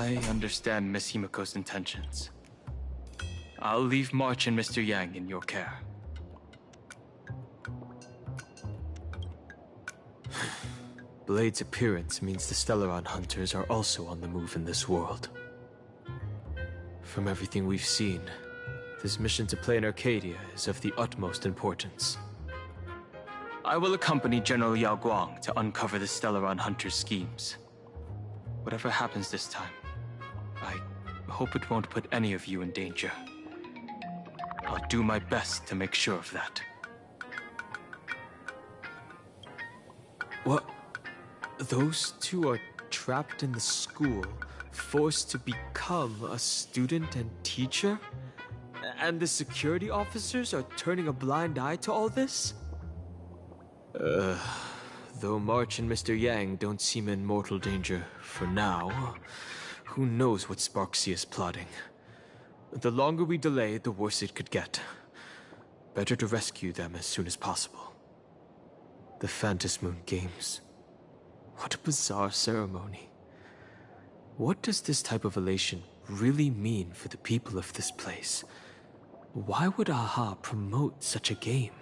I understand Miss Himiko's intentions. I'll leave March and Mr. Yang in your care. Blade's appearance means the Stellaron hunters are also on the move in this world. From everything we've seen, this mission to Plain Arcadia is of the utmost importance. I will accompany General Yao Guang to uncover the Stellaron hunters' schemes. Whatever happens this time, I hope it won't put any of you in danger. I'll do my best to make sure of that. What? Those two are trapped in the school, forced to become a student and teacher? And the security officers are turning a blind eye to all this? Though March and Mr. Yang don't seem in mortal danger for now, who knows what Sparksea is plotting. The longer we delay, the worse it could get. Better to rescue them as soon as possible. The Phantasmoon Moon Games. What a bizarre ceremony. What does this type of elation really mean for the people of this place? Why would AHA promote such a game?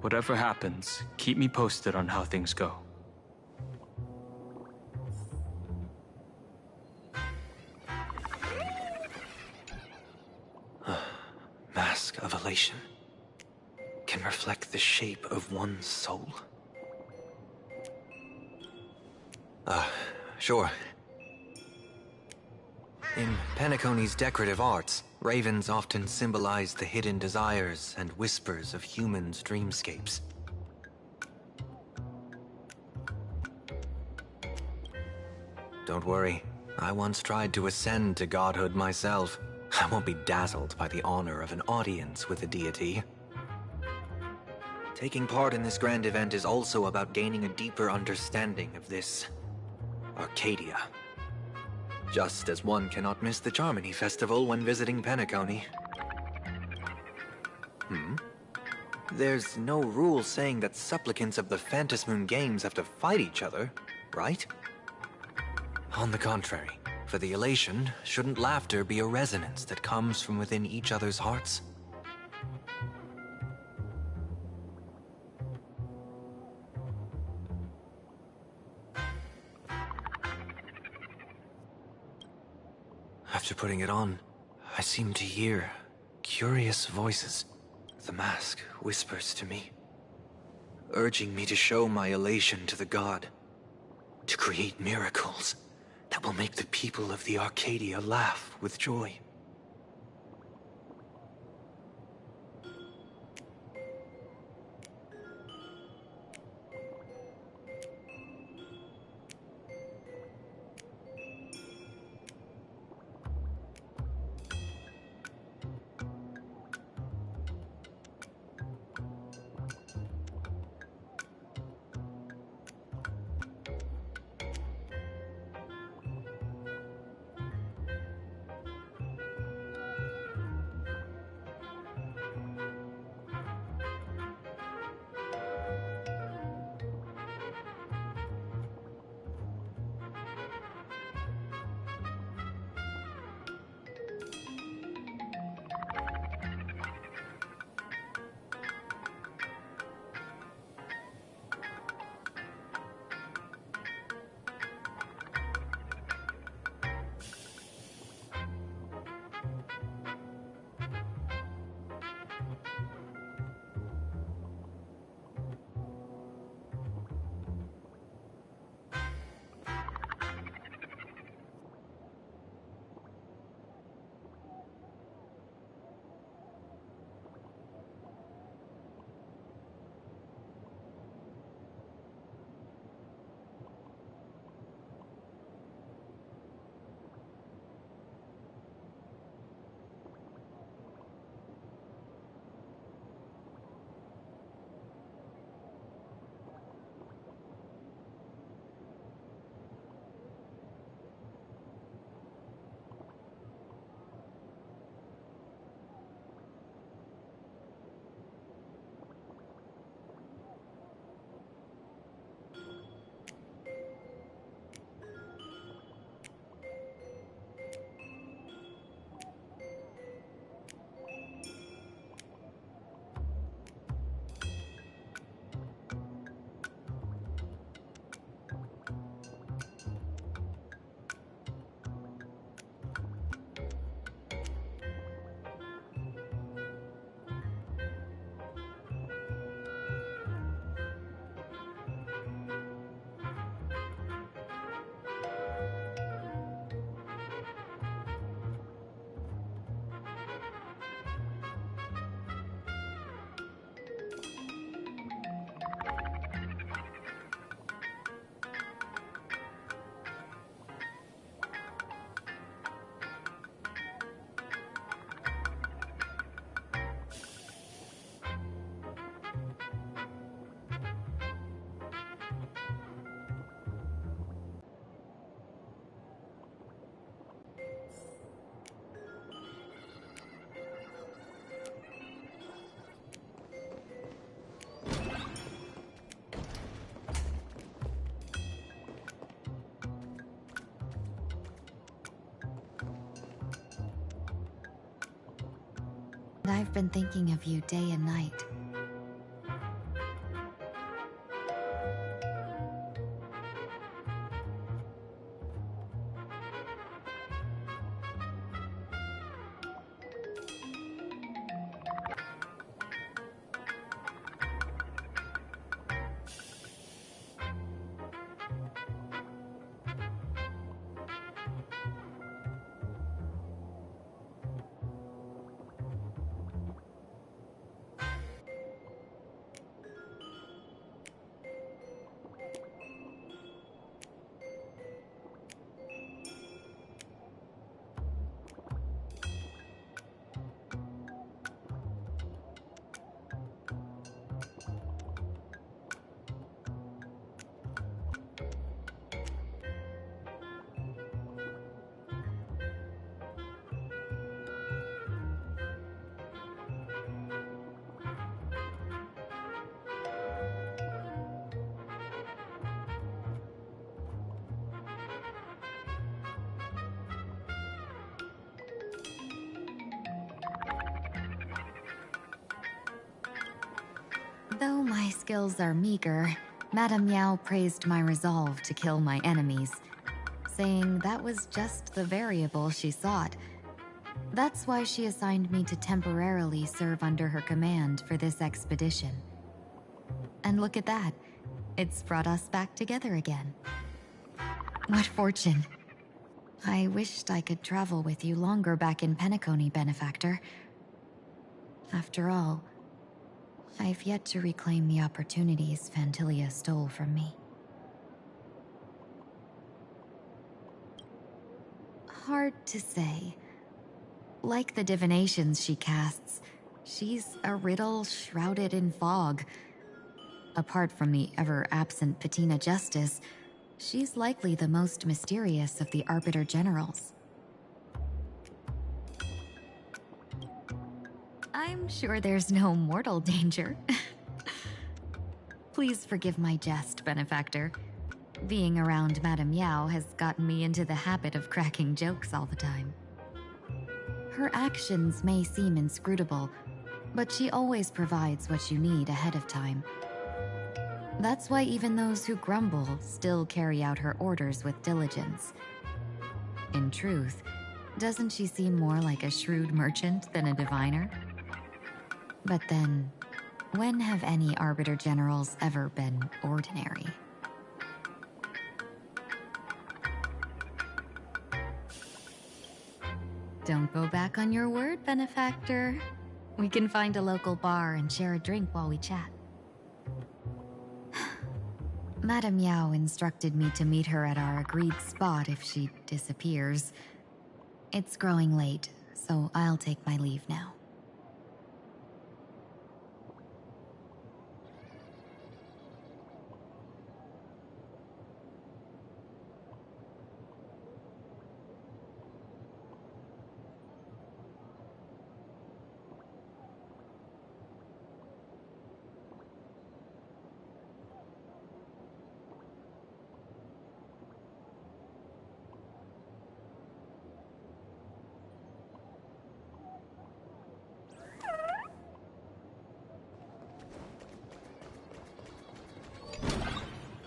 Whatever happens, keep me posted on how things go. Mask of elation can reflect the shape of one's soul. Sure. In Penacony's decorative arts, ravens often symbolize the hidden desires and whispers of humans' dreamscapes. Don't worry, I once tried to ascend to godhood myself. I won't be dazzled by the honor of an audience with a deity. Taking part in this grand event is also about gaining a deeper understanding of this Arcadia. Just as one cannot miss the Charmony Festival when visiting Penacony. There's no rule saying that supplicants of the Phantasmoon Games have to fight each other, right? On the contrary, for the elation, shouldn't laughter be a resonance that comes from within each other's hearts? After putting it on, I seem to hear curious voices. The mask whispers to me, urging me to show my elation to the god, to create miracles that will make the people of the Arcadia laugh with joy. I've been thinking of you day and night. Though my skills are meager, Madame Yao praised my resolve to kill my enemies, saying that was just the variable she sought. That's why she assigned me to temporarily serve under her command for this expedition. And look at that. It's brought us back together again. What fortune. I wished I could travel with you longer back in Penacony, Benefactor. After all, I've yet to reclaim the opportunities Phantilia stole from me. Hard to say. Like the divinations she casts, she's a riddle shrouded in fog. Apart from the ever-absent Patina Justice, she's likely the most mysterious of the Arbiter Generals. I'm sure there's no mortal danger. Please forgive my jest, Benefactor. Being around Madame Yao has gotten me into the habit of cracking jokes all the time. Her actions may seem inscrutable, but she always provides what you need ahead of time. That's why even those who grumble still carry out her orders with diligence. In truth, doesn't she seem more like a shrewd merchant than a diviner? But then, when have any Arbiter Generals ever been ordinary? Don't go back on your word, Benefactor. We can find a local bar and share a drink while we chat. Madame Yao instructed me to meet her at our agreed spot if she disappears. It's growing late, so I'll take my leave now.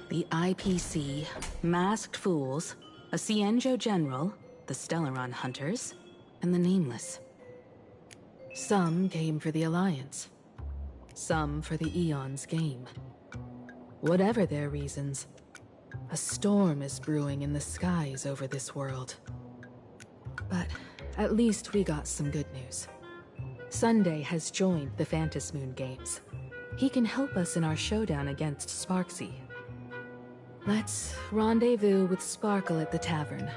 The IPC, Masked Fools, a Cienjo General, the Stellaron Hunters, and the Nameless. Some came for the Alliance. Some for the Eon's game. Whatever their reasons, a storm is brewing in the skies over this world. But at least we got some good news. Sunday has joined the Phantasmoon Games. He can help us in our showdown against Sparksy. Let's rendezvous with Sparkle at the tavern.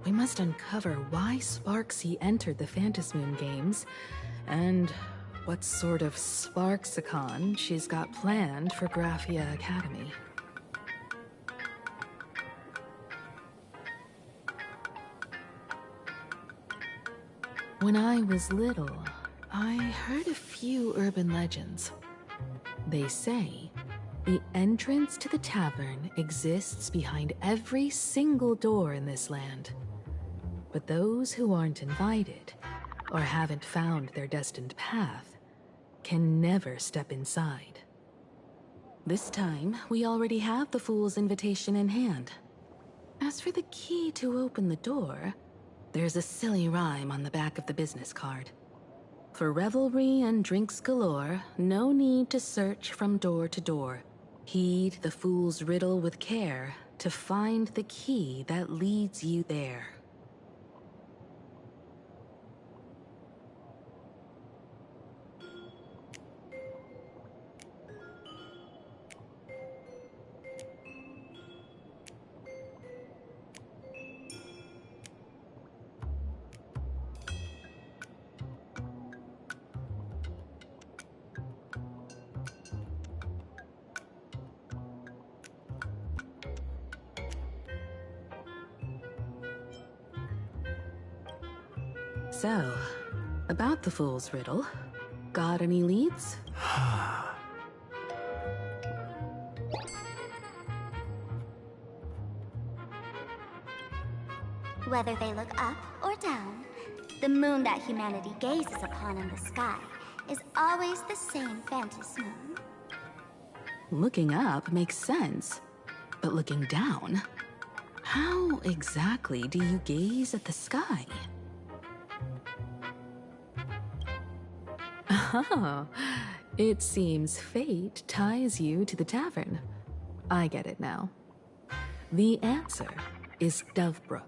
We must uncover why Sparksy entered the Phantasmoon Games, and what sort of Sparksicon she's got planned for Graphia Academy. When I was little, I heard a few urban legends. They say the entrance to the tavern exists behind every single door in this land. But those who aren't invited, or haven't found their destined path, can never step inside. This time, we already have the Fool's invitation in hand. As for the key to open the door, there's a silly rhyme on the back of the business card. For revelry and drinks galore, no need to search from door to door. Heed the fool's riddle with care to find the key that leads you there. So, about the fool's riddle, got any leads? Whether they look up or down, the moon that humanity gazes upon in the sky is always the same Phantasmoon. looking up makes sense. But looking down? How exactly do you gaze at the sky? Oh, it seems fate ties you to the tavern. I get it now. The answer is Dovebrook.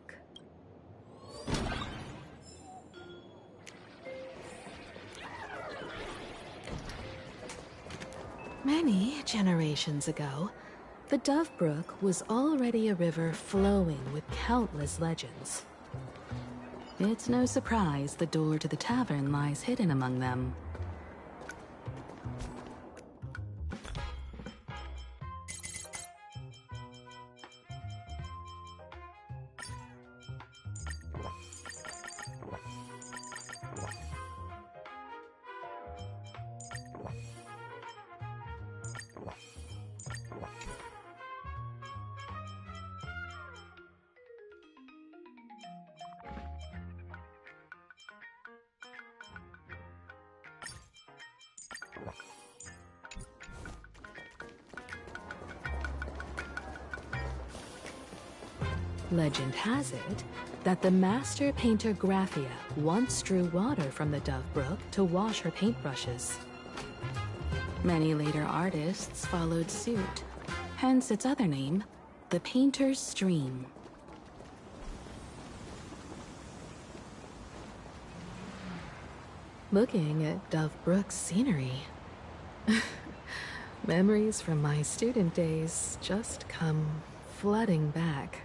Many generations ago, the Dovebrook was already a river flowing with countless legends. It's no surprise the door to the tavern lies hidden among them. Legend has it that the master painter Graphia once drew water from the Dovebrook to wash her paintbrushes. Many later artists followed suit, hence its other name, the Painter's Stream. Looking at Dovebrook's scenery. Memories from my student days just come flooding back.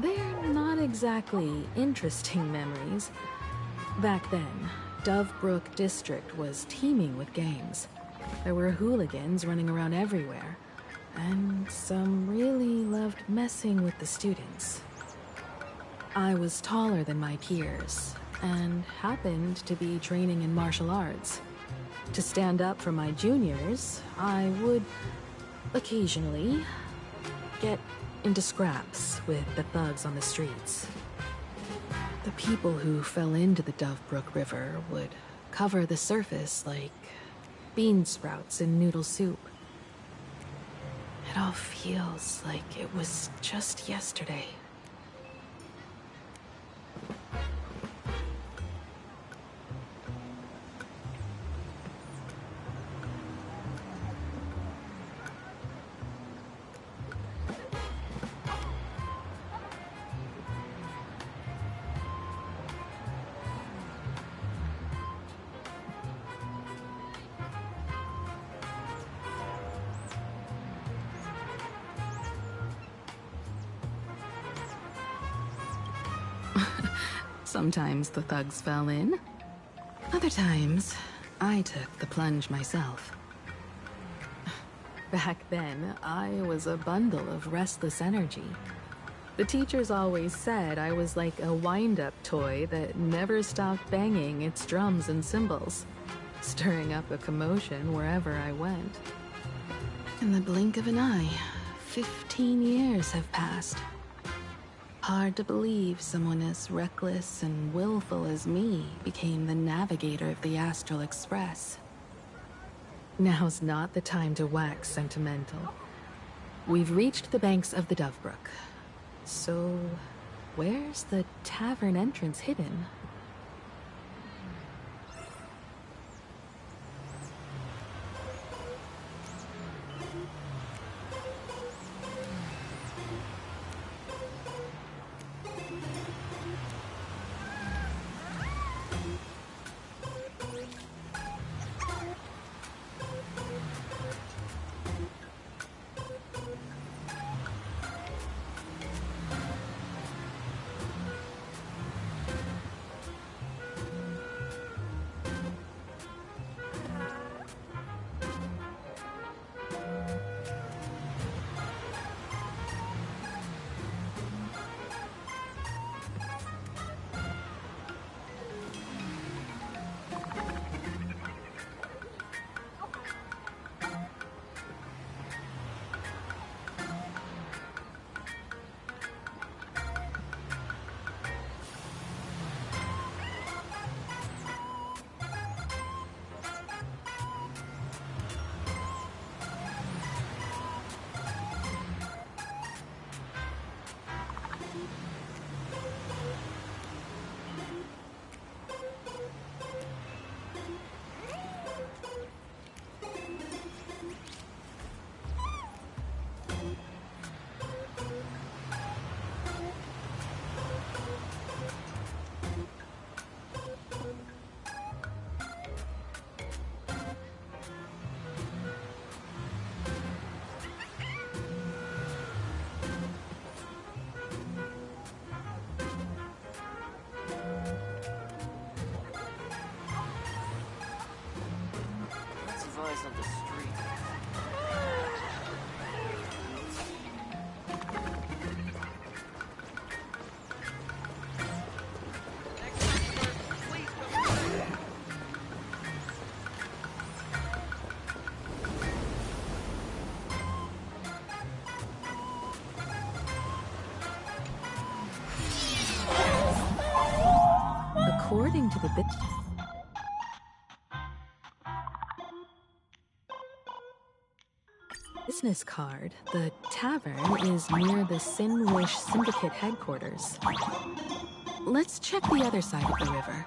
They're not exactly interesting memories. Back then, Dovebrook District was teeming with gangs. There were hooligans running around everywhere, and some really loved messing with the students. I was taller than my peers, and happened to be training in martial arts. To stand up for my juniors, I would occasionally get into scraps with the thugs on the streets. The people who fell into the Dovebrook River would cover the surface like bean sprouts in noodle soup. It all feels like it was just yesterday. Sometimes the thugs fell in. Other times, I took the plunge myself. Back then, I was a bundle of restless energy. The teachers always said I was like a wind-up toy that never stopped banging its drums and cymbals, stirring up a commotion wherever I went. In the blink of an eye, 15 years have passed. Hard to believe someone as reckless and willful as me became the navigator of the Astral Express. Now's not the time to wax sentimental. We've reached the banks of the Dovebrook. So, where's the tavern entrance hidden? Of the street. According to the business card, the tavern is near the Sinwish Syndicate headquarters. Let's check the other side of the river.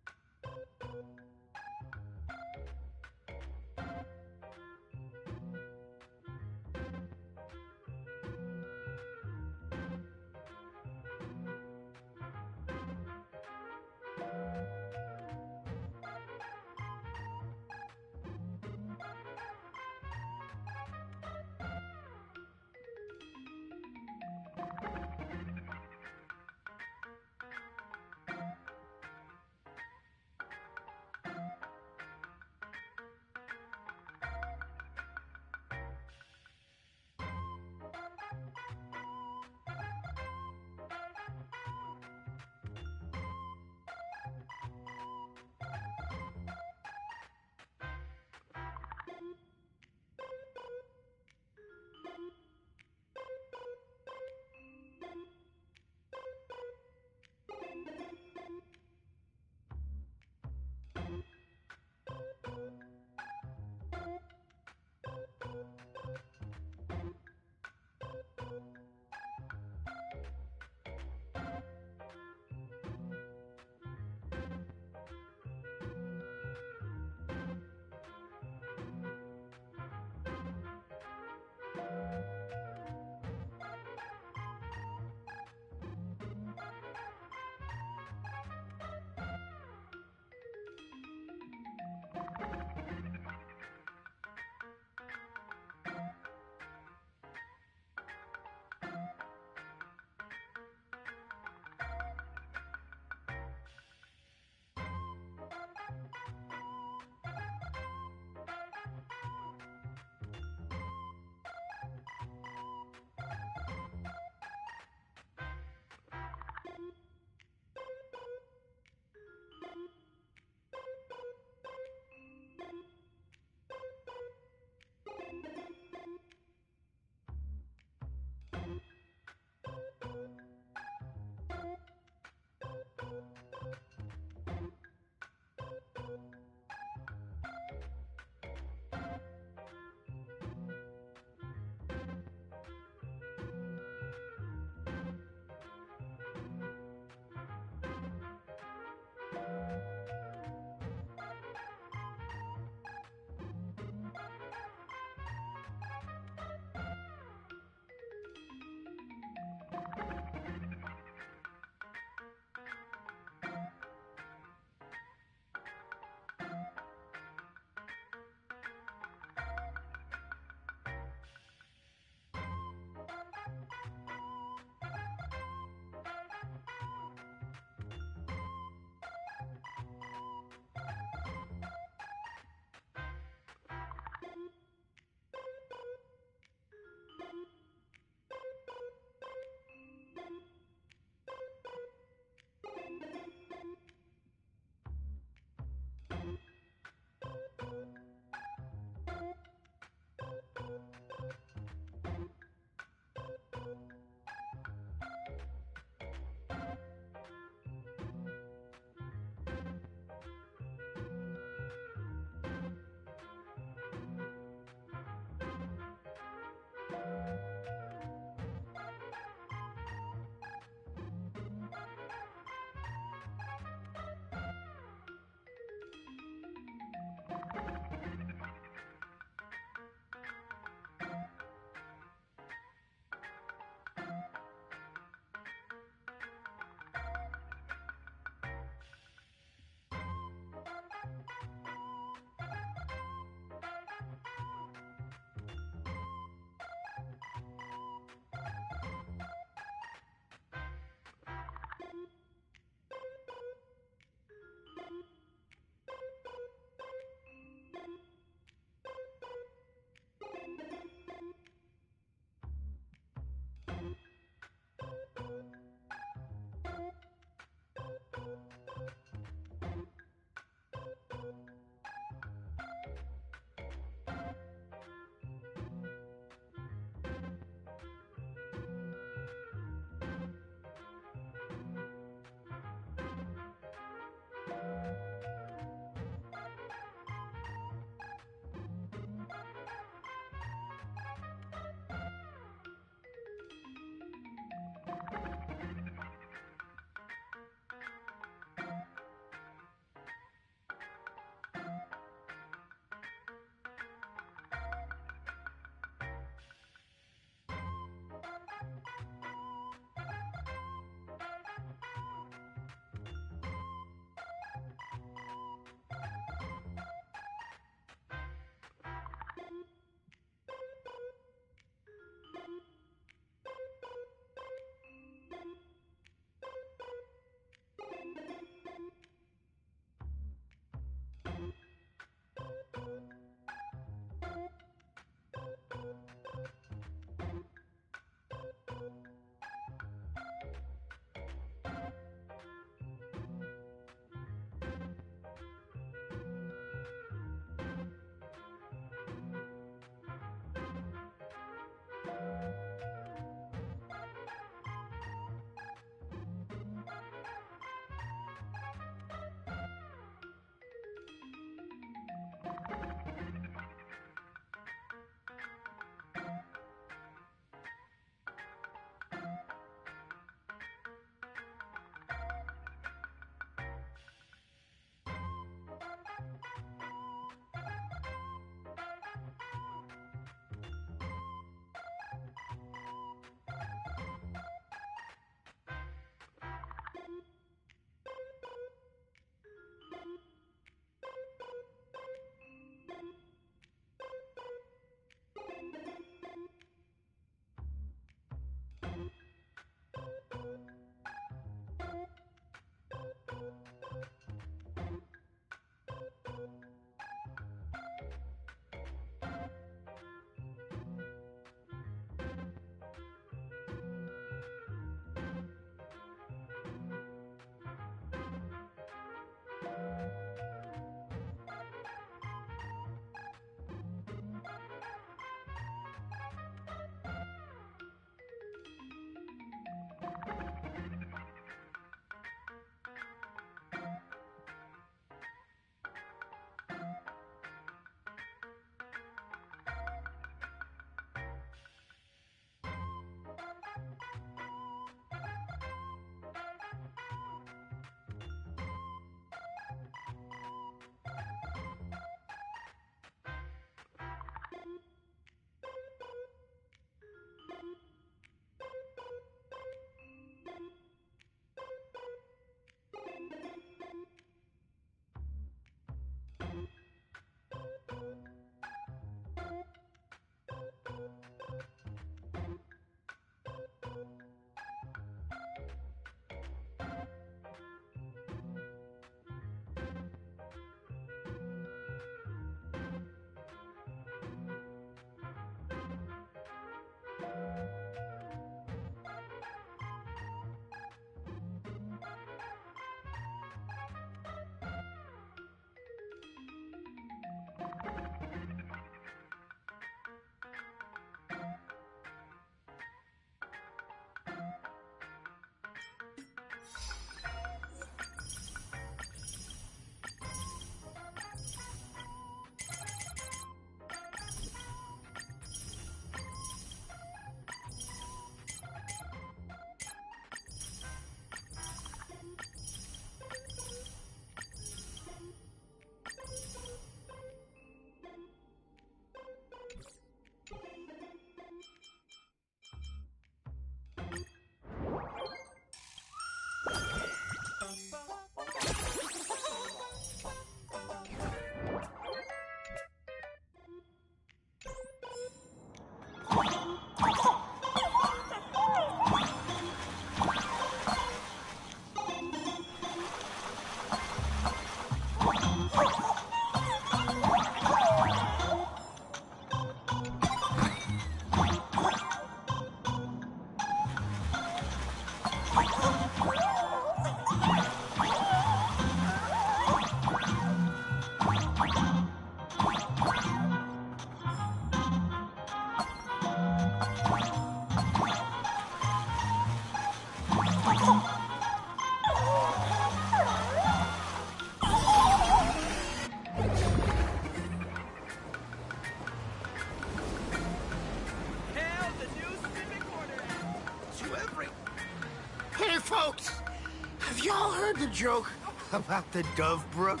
joke about the Dove Brook?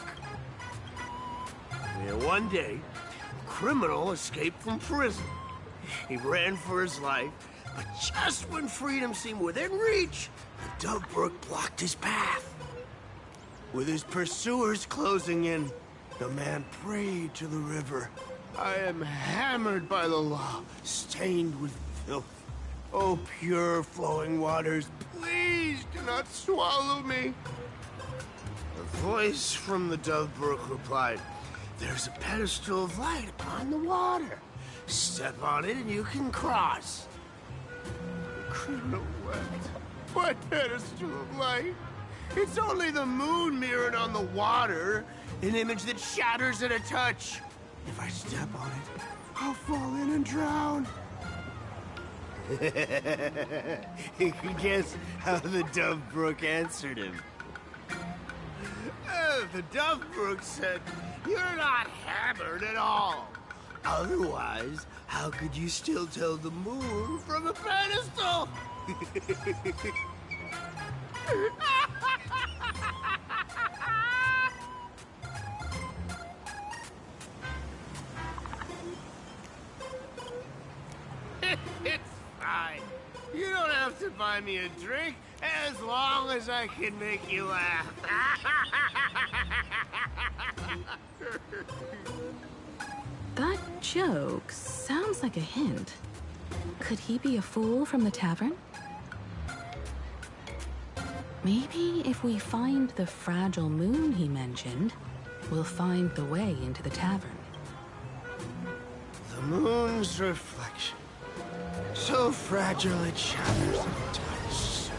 Yeah, one day, a criminal escaped from prison. He ran for his life, but just when freedom seemed within reach, the Dove Brook blocked his path. With his pursuers closing in, the man prayed to the river. I am hammered by the law, stained with filth. Oh, pure flowing waters, please do not swallow me. A voice from the Dove Brook replied, there's a pedestal of light upon the water. Step on it and you can cross. The criminal wept. What pedestal of light? It's only the moon mirrored on the water, an image that shatters at a touch. If I step on it, I'll fall in and drown. You can guess how the Dove Brook answered him. The Dove Brook said, you're not hammered at all. Otherwise, how could you still tell the moon from a pedestal? It's fine. You don't have to buy me a drink as long as I can make you laugh. That joke sounds like a hint. Could he be a fool from the tavern? Maybe if we find the fragile moon he mentioned, we'll find the way into the tavern. The moon's reflection. So fragile it shatters at a touch.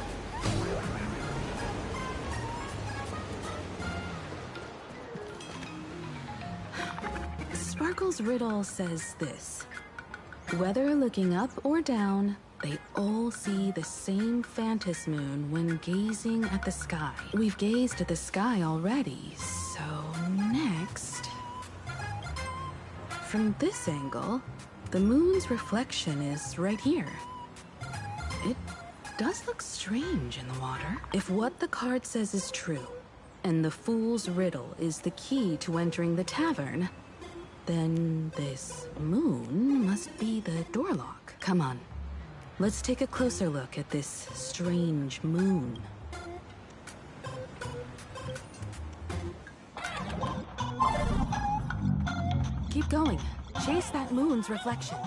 Sparkle's riddle says this. Whether looking up or down, they all see the same phantom moon when gazing at the sky. We've gazed at the sky already, so next... From this angle, the moon's reflection is right here. It does look strange in the water. If what the card says is true, and the fool's riddle is the key to entering the tavern, then this moon must be the door lock. Come on, let's take a closer look at this strange moon. Keep going. Chase that moon's reflection.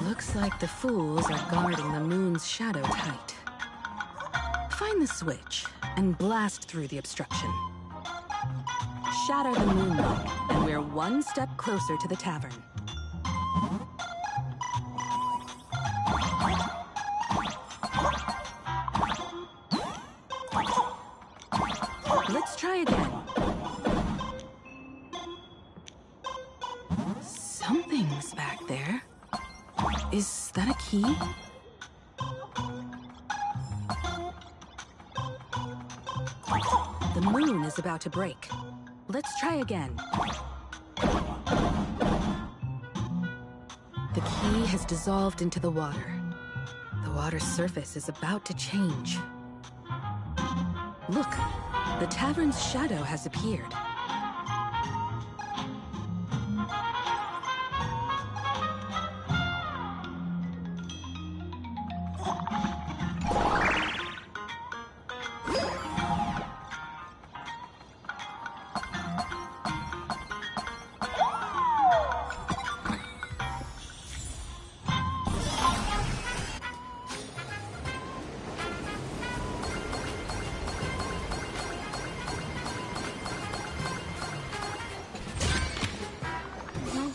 Looks like the fools are guarding the moon's shadow tight. Find the switch and blast through the obstruction. Shatter the moon lock, and we're one step closer to the tavern. Let's try again. Something's back there. Is that a key? The moon is about to break. Let's try again. The key has dissolved into the water. The water's surface is about to change. Look, the tavern's shadow has appeared.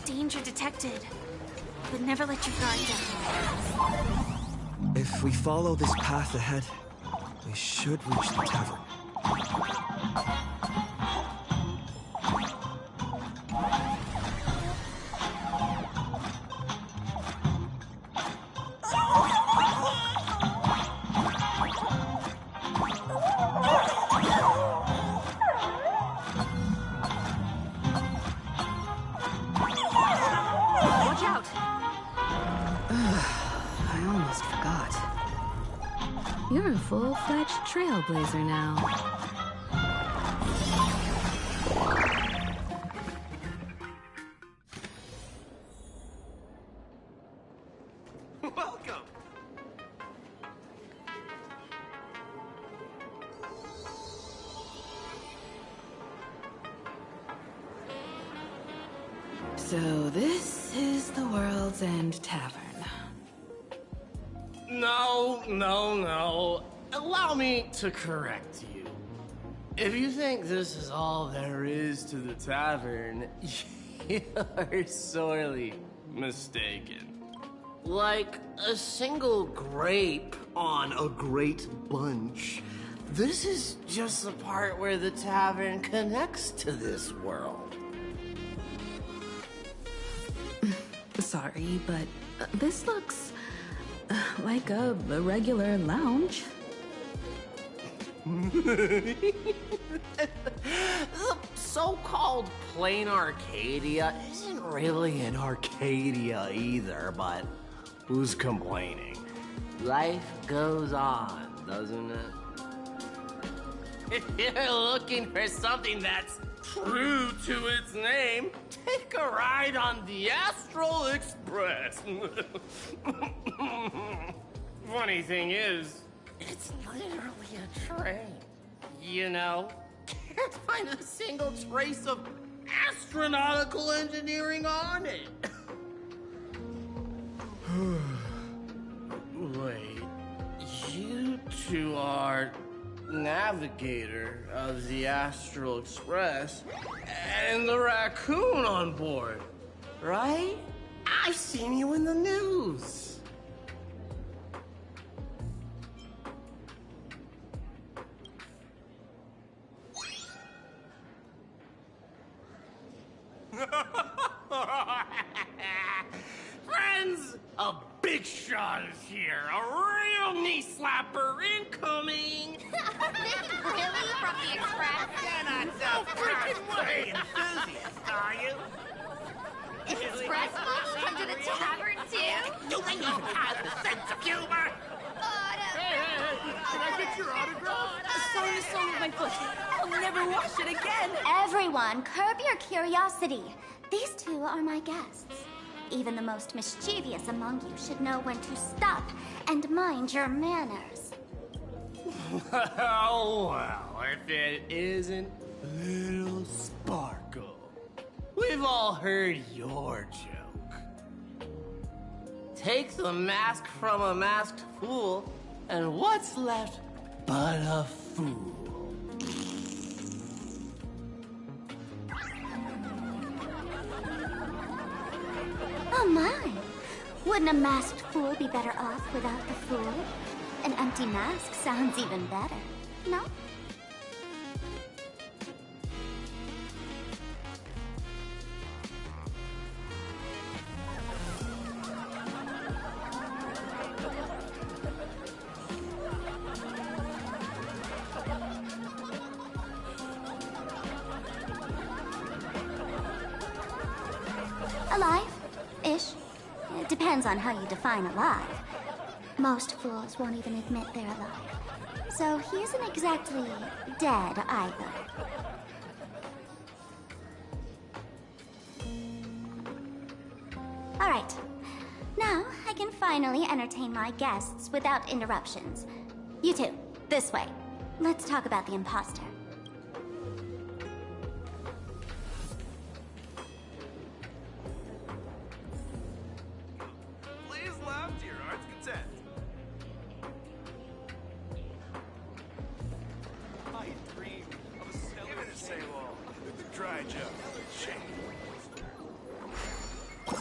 Danger detected. But never let your guard down. If we follow this path ahead, we should reach the tavern. I almost forgot. You're a full-fledged trailblazer now. Welcome! So this is the World's End Tavern. No, no, no. Allow me to correct you. If you think this is all there is to the tavern, you're sorely mistaken. Like a single grape on a great bunch, this is just the part where the tavern connects to this world. Sorry, but this looks like a regular lounge. The so-called plain Arcadia isn't really an Arcadia either, but who's complaining? Life goes on, doesn't it? If you're looking for something that's true to its name, take a ride on the Astral Express. Funny thing is, it's literally a train. You know? Can't find a single trace of astronautical engineering on it. Wait, you two are navigator of the Astral Express and the raccoon on board, right? I've seen you in the news. Friends, a big shot is here. A real knee slapper incoming. Really? From the Express? You're not so freaking way enthusiast, are you? Express folks come to the tavern too? Do they even have the sense of humor? Can I get your autograph? Sorry, song with my foot. I'll never wash it again. Everyone, curb your curiosity. These two are my guests. Even the most mischievous among you should know when to stop and mind your manners. Oh, well, if it isn't Little Sparkle. We've all heard your joke. Take the mask from a masked fool, and what's left but a fool? Oh my! Wouldn't a masked fool be better off without the fool? An empty mask sounds even better, no? Alive-ish. It depends on how you define alive. Most fools won't even admit they're alive. So he isn't exactly dead either. All right. Now I can finally entertain my guests without interruptions. You two, this way. Let's talk about the imposter. Please laugh to your heart's content. I dream of a stellar. Give it a say all. The dry joke. Shame. I'm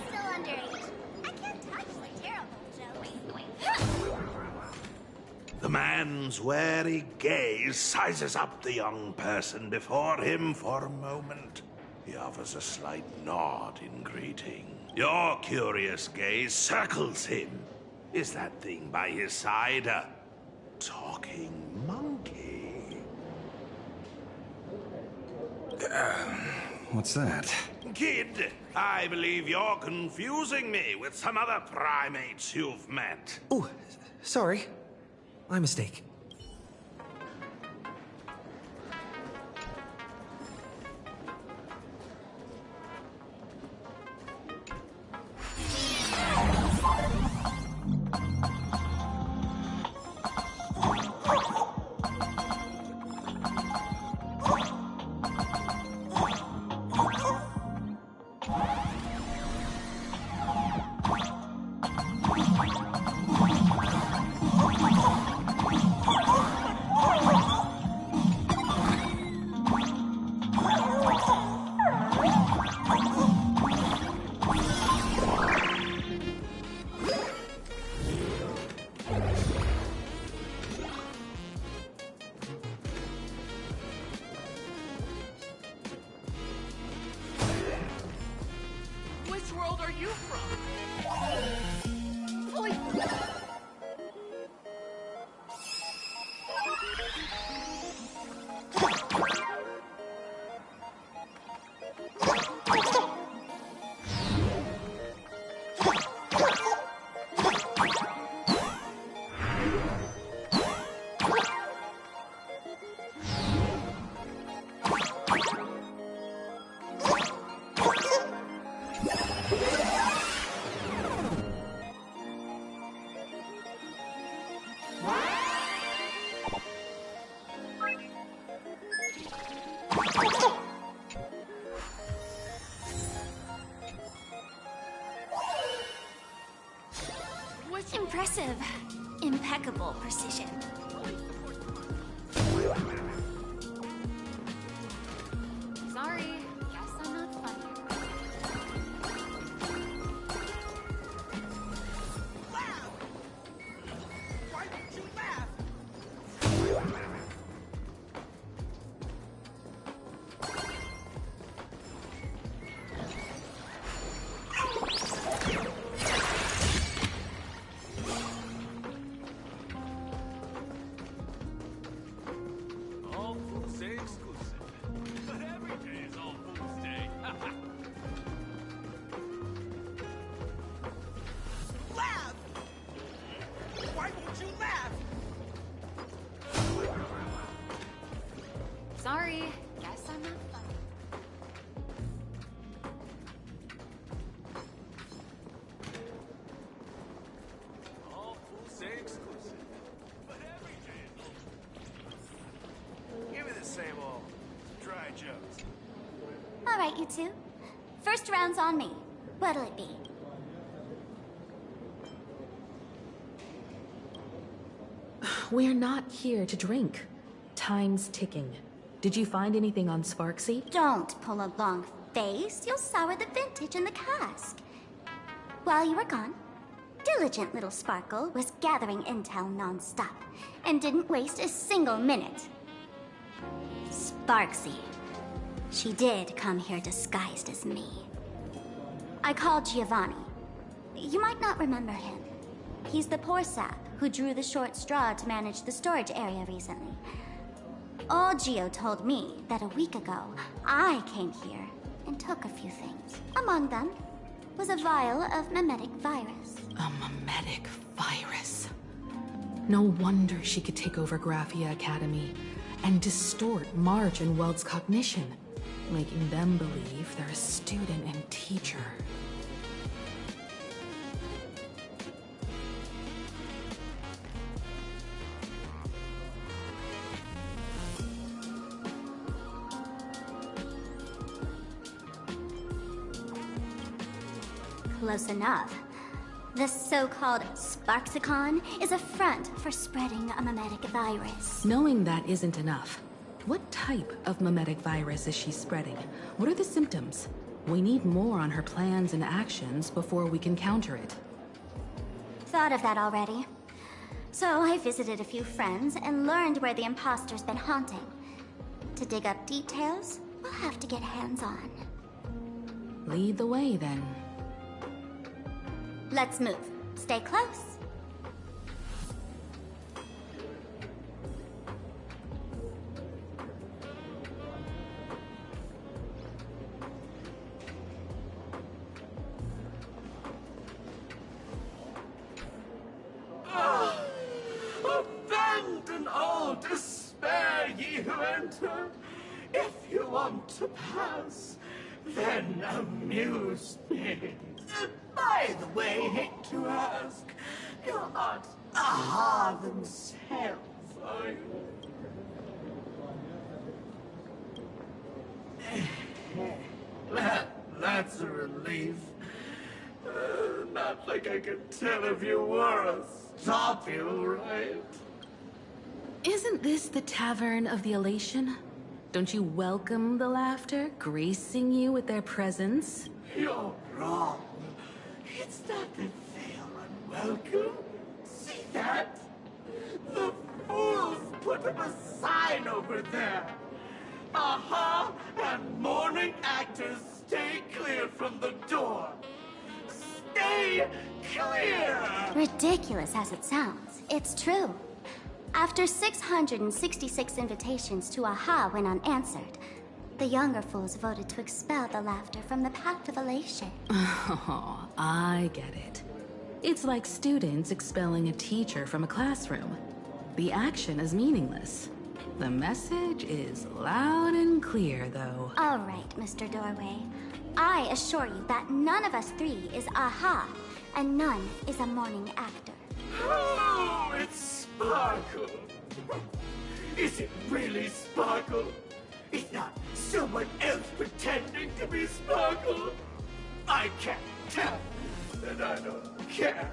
still underage. I can't touch the terrible jokes. The man's wary gaze sizes up the young person before him for a moment. He offers a slight nod in greeting. Your curious gaze circles him. Is that thing by his side a talking monkey? What's that? Kid, I believe you're confusing me with some other primates you've met. Oh, sorry. My mistake. Impressive. Impeccable precision. Sorry. Guess I'm not funny. Laugh! Why didn't you laugh? Laugh! Why won't you laugh? Sorry. Guess I'm not funny. All fools say exclusive. But every day is all. Give me the same old dry jokes. All right, you two. First round's on me. What'll it be? We're not here to drink. Time's ticking. Did you find anything on Sparksy? Don't pull a long face. You'll sour the vintage in the cask. While you were gone, diligent little Sparkle was gathering intel non-stop and didn't waste a single minute. Sparksy. She did come here disguised as me. I called Giovanni. You might not remember him. He's the poor sap who drew the short straw to manage the storage area recently. Old Gio told me that a week ago, I came here and took a few things. Among them was a vial of mimetic virus. A mimetic virus. No wonder she could take over Graphia Academy and distort March and Weld's cognition, making them believe they're a student and teacher. Close enough. The so-called Sparksicon is a front for spreading a mimetic virus. Knowing that isn't enough. What type of mimetic virus is she spreading? What are the symptoms? We need more on her plans and actions before we can counter it. Thought of that already. So I visited a few friends and learned where the imposter's been haunting. To dig up details, we'll have to get hands-on. Lead the way, then. Let's move. Stay close. to pass, then amuse me. By the way, hate to ask, you're not Aha themselves, are you? That's a relief. Not like I could tell if you were a stop you, right? Isn't this the Tavern of the Elation? Don't you welcome the laughter, gracing you with their presence? You're wrong. It's not that they are unwelcome. See that? The fools put up a sign over there. Aha and mourning actors stay clear from the door. Stay clear! Ridiculous as it sounds, it's true. After 666 invitations to Aha went unanswered, the younger fools voted to expel the laughter from the Pact of Elation. Oh, I get it. It's like students expelling a teacher from a classroom. The action is meaningless. The message is loud and clear, though. All right, Mr. Doorway. I assure you that none of us three is Aha, and none is a mourning actor. Oh, it's Sparkle. Is it really Sparkle? It's not someone else pretending to be Sparkle. I can't tell, and I don't care.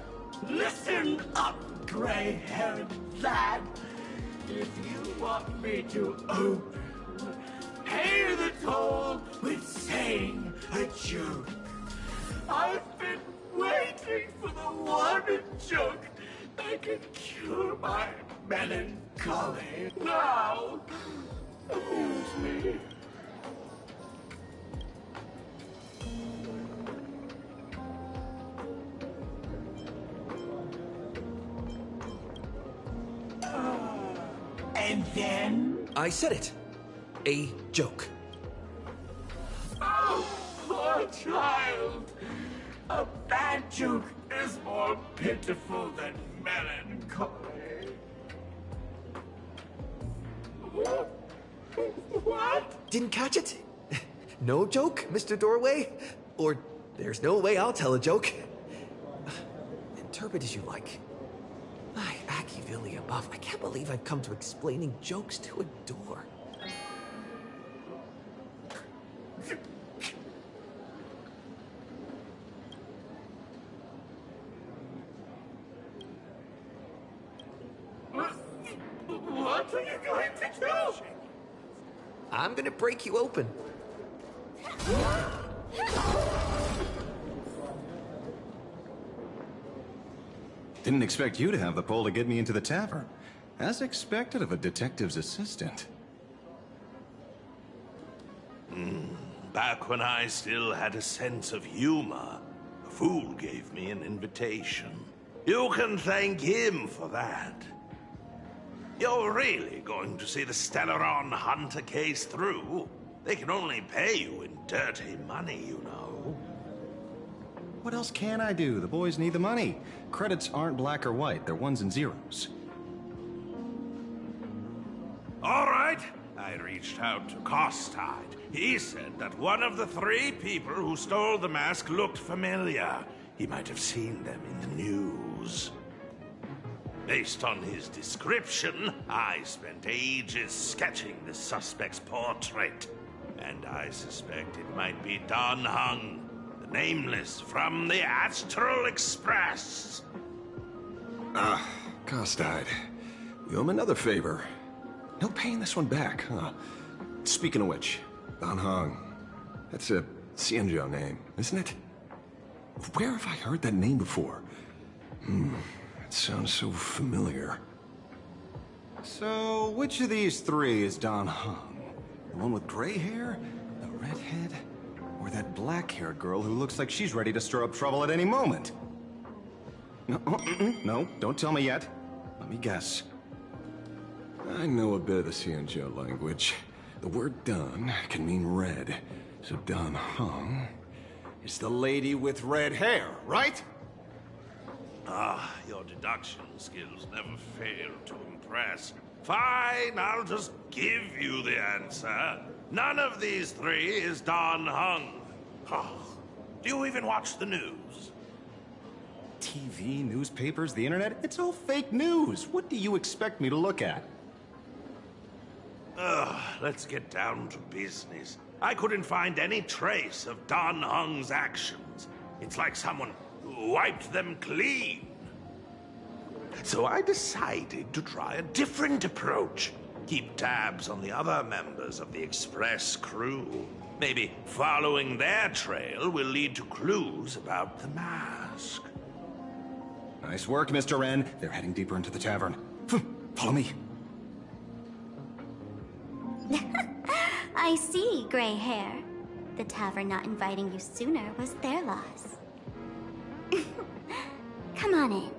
Listen up, gray-haired lad. If you want me to open, pay the toll with saying a joke. I've been waiting for the one joke that can cure my melancholy. Now, amuse me. And then? I said it. A joke. Oh, poor child. A bad joke is more pitiful than melancholy. What? Didn't catch it? No joke, Mr. Doorway? Or there's no way I'll tell a joke. Interpret as you like. My Machiavelli above, I can't believe I've come to explaining jokes to a door. What are you going to do? I'm gonna break you open. Didn't expect you to have the pull to get me into the tavern. As expected of a detective's assistant. Back when I still had a sense of humor, a fool gave me an invitation. You can thank him for that. You're really going to see the Stellaron Hunter case through? They can only pay you in dirty money, you know. What else can I do? The boys need the money. Credits aren't black or white, they're ones and zeros. All right. I reached out to Costide. He said that one of the 3 people who stole the mask looked familiar. He might have seen them in the news. Based on his description, I spent ages sketching the suspect's portrait. And I suspect it might be Don Hung, the Nameless from the Astral Express. Costide. We owe him another favor. No paying this one back, huh? Speaking of which, Don Hung. That's a Xianzhou name, isn't it? Where have I heard that name before? It sounds so familiar. So, which of these 3 is Don Hung? The one with gray hair? The redhead? Or that black-haired girl who looks like she's ready to stir up trouble at any moment? No, no, don't tell me yet. Let me guess. I know a bit of the Xianzhou language. The word Don can mean red. So Don Hung is the lady with red hair, right? Your deduction skills never fail to impress. Fine, I'll just give you the answer. None of these three is Dan Heng. Oh, do you even watch the news? TV, newspapers, the internet, it's all fake news. What do you expect me to look at? Let's get down to business. I couldn't find any trace of Dan Heng's actions. It's like someone wiped them clean. So I decided to try a different approach. Keep tabs on the other members of the Express crew. Maybe following their trail will lead to clues about the mask. Nice work, Mr. Wren. They're heading deeper into the tavern. Follow me. I see, gray hair. The tavern not inviting you sooner was their loss. Come on in.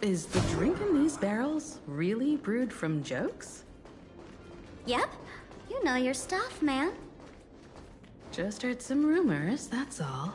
Is the drink in these barrels really brewed from jokes? Yep. You know your stuff, man. Just heard some rumors, that's all.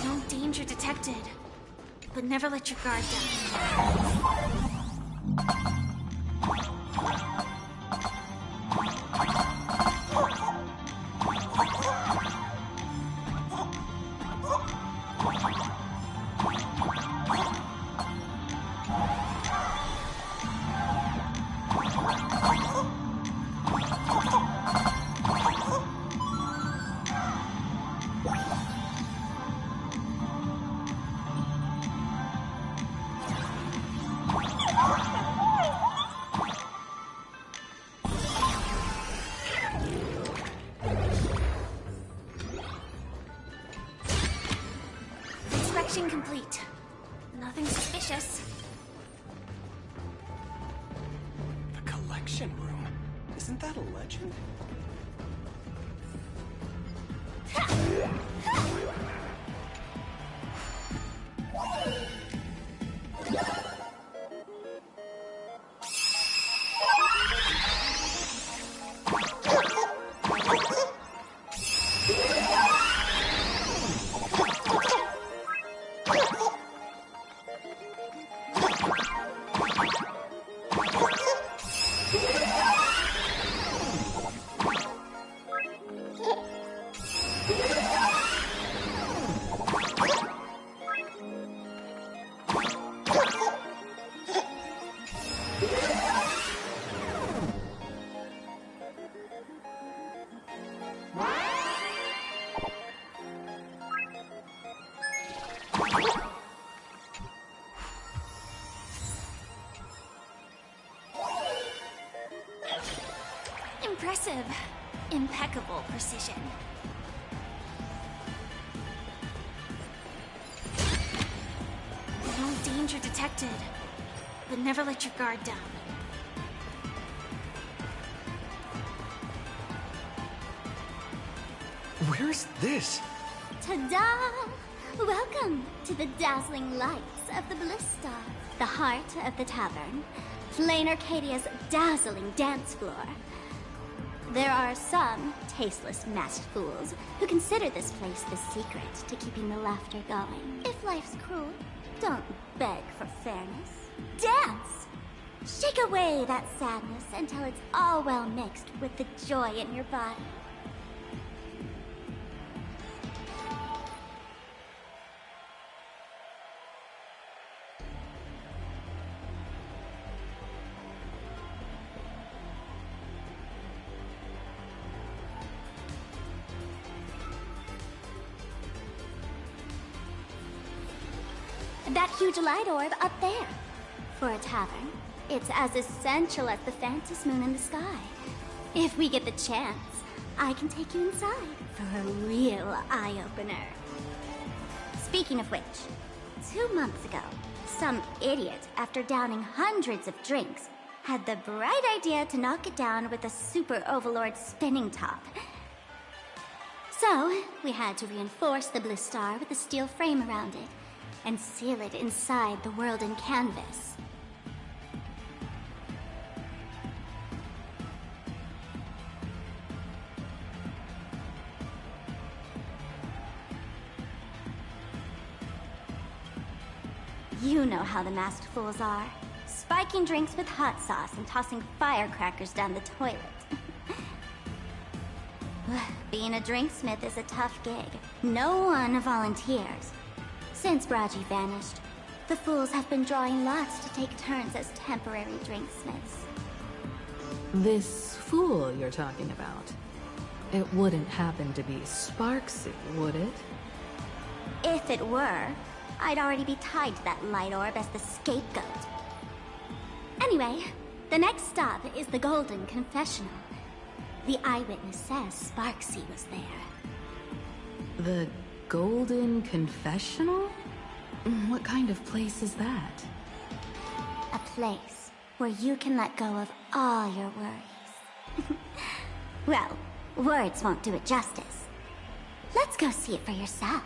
No danger detected, but never let your guard down. Inspection complete. Nothing suspicious. The collection room. Isn't that a legend? Impressive. Impeccable precision. No danger detected, but never let your guard down. Where's this? Ta-da! Welcome to the dazzling lights of the Ballista, the heart of the tavern, Plain Arcadia's dazzling dance floor. There are some tasteless masked fools who consider this place the secret to keeping the laughter going. If life's cruel, don't beg for fairness. Dance! Shake away that sadness until it's all well mixed with the joy in your body. That huge light orb up there. For a tavern, it's as essential as the phantom moon in the sky. If we get the chance, I can take you inside for a real eye-opener. Speaking of which, 2 months ago, some idiot, after downing hundreds of drinks, had the bright idea to knock it down with a super overlord spinning top. So, we had to reinforce the blue star with a steel frame around it and seal it inside the world in canvas. You know how the masked fools are. Spiking drinks with hot sauce and tossing firecrackers down the toilet. Being a drinksmith is a tough gig. No one volunteers. Since Braji vanished, the fools have been drawing lots to take turns as temporary drinksmiths. This fool you're talking about, it wouldn't happen to be Sparksy, would it? If it were, I'd already be tied to that light orb as the scapegoat. Anyway, the next stop is the Golden Confessional. The eyewitness says Sparksy was there. The Golden Confessional? What kind of place is that? A place where you can let go of all your worries. Well, words won't do it justice. Let's go see it for yourself.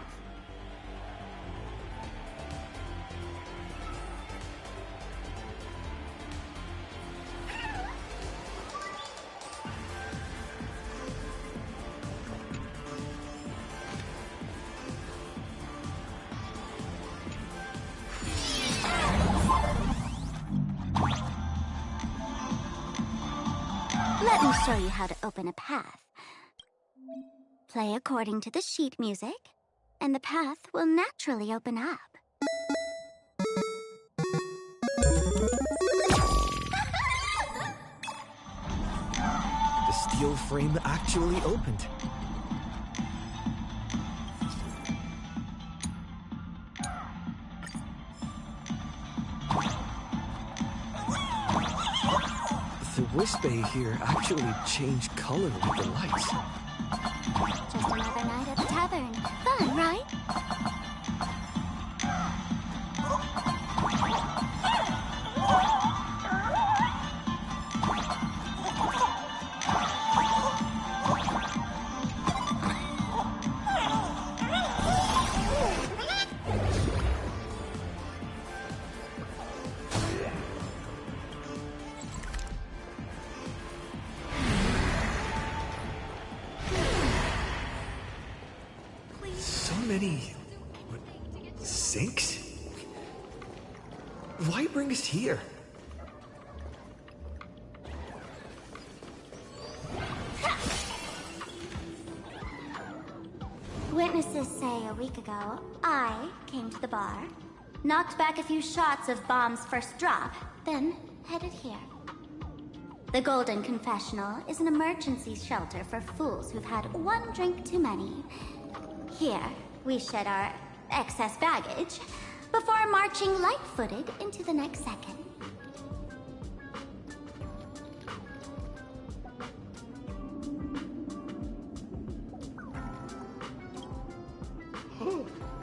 Let me show you how to open a path. Play according to the sheet music, and the path will naturally open up. The steel frame actually opened. The Wisp Bay here actually changed color with the lights. Just another night at the tavern. Fun, right? So many... sinks? Why bring us here? Witnesses say a week ago, I came to the bar, knocked back a few shots of Bomb's first drop, then headed here. The Golden Confessional is an emergency shelter for fools who've had one drink too many. Here, we shed our excess baggage before marching light-footed into the next second.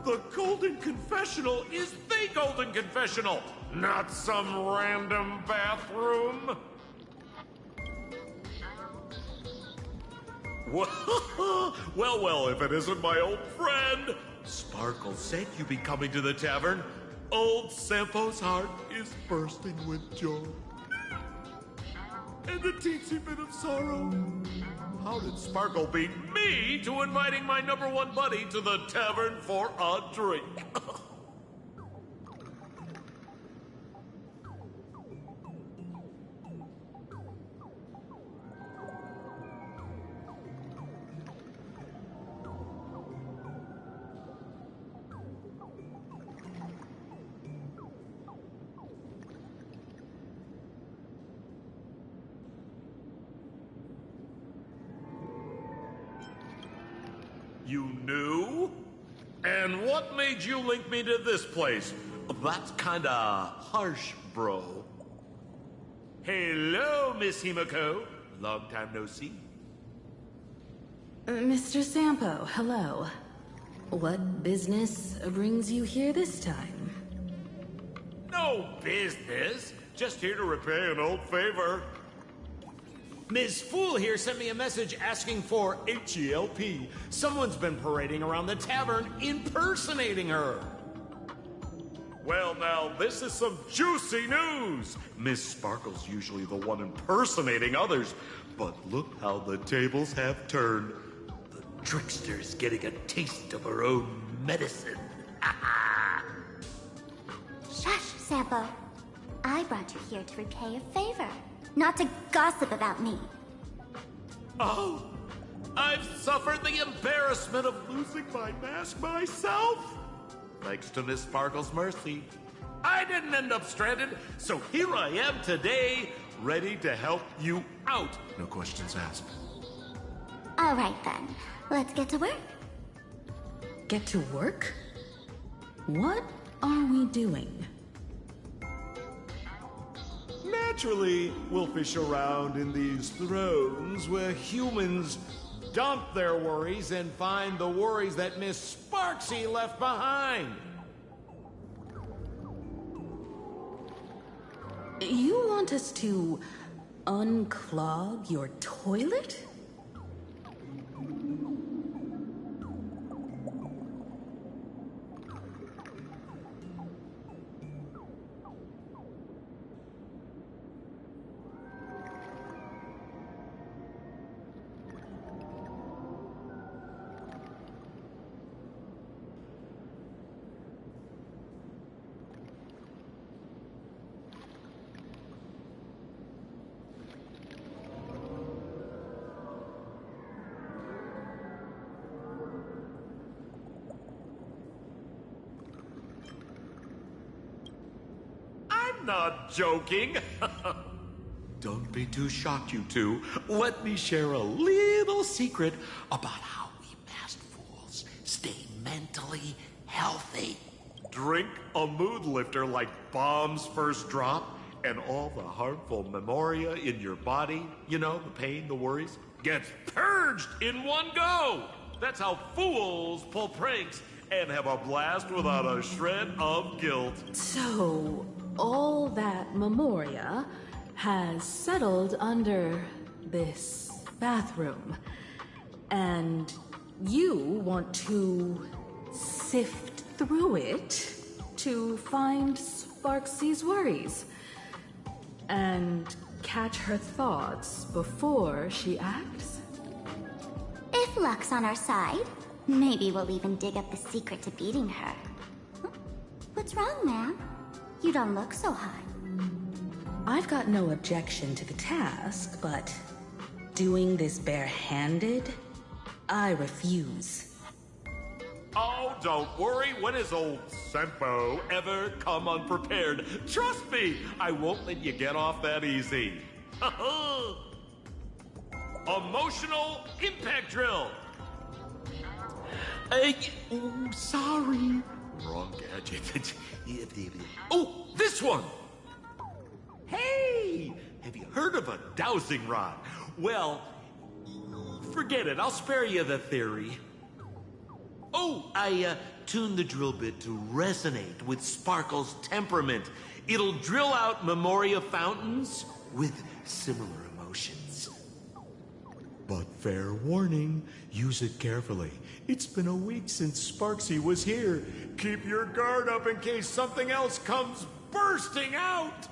The Golden Confessional is the Golden Confessional, not some random bathroom. Well, if it isn't my old friend. Sparkle said you'd be coming to the tavern. Old Sampo's heart is bursting with joy. And a teensy bit of sorrow. How did Sparkle beat me to inviting my #1 buddy to the tavern for a drink? You knew? And what made you link me to this place? That's kinda harsh, bro. Hello, Miss Himiko. Long time no see. Mr. Sampo, hello. What business brings you here this time? No business. Just here to repay an old favor. Ms. Fool here sent me a message asking for HELP. Someone's been parading around the tavern impersonating her. Well, now, this is some juicy news. Miss Sparkle's usually the one impersonating others, but look how the tables have turned. The trickster's getting a taste of her own medicine. Shush, Sampo. I brought you here to repay a favor, not to gossip about me. Oh, I've suffered the embarrassment of losing my mask myself. Thanks to Miss Sparkle's mercy, I didn't end up stranded, so here I am today, ready to help you out. No questions asked. All right, then. Let's get to work. Get to work? What are we doing? Naturally, we'll fish around in these thrones where humans dump their worries and find the worries that Miss Sparksy left behind. You want us to unclog your toilet? Not joking. Don't be too shocked, you two. Let me share a little secret about how we masked fools stay mentally healthy. Drink a mood lifter like Bomb's First Drop, and all the harmful memoria in your body, you know, the pain, the worries, gets purged in one go. That's how fools pull pranks and have a blast without a shred of guilt. So, all that memoria has settled under this bathroom. And you want to sift through it to find Sparksy's worries and catch her thoughts before she acts? If luck's on our side, maybe we'll even dig up the secret to beating her. Huh? What's wrong, man? You don't look so high. I've got no objection to the task, but doing this barehanded, I refuse. Oh, don't worry. When has old Sempo ever come unprepared? Trust me, I won't let you get off that easy. Emotional impact drill. Oh, sorry. Wrong gadget. Oh, this one. Hey, have you heard of a dowsing rod? Well, forget it. I'll spare you the theory. Oh, I tuned the drill bit to resonate with Sparkle's temperament. It'll drill out memoria fountains with similar emotions. But fair warning, use it carefully. It's been a week since Sparksy was here. Keep your guard up in case something else comes bursting out.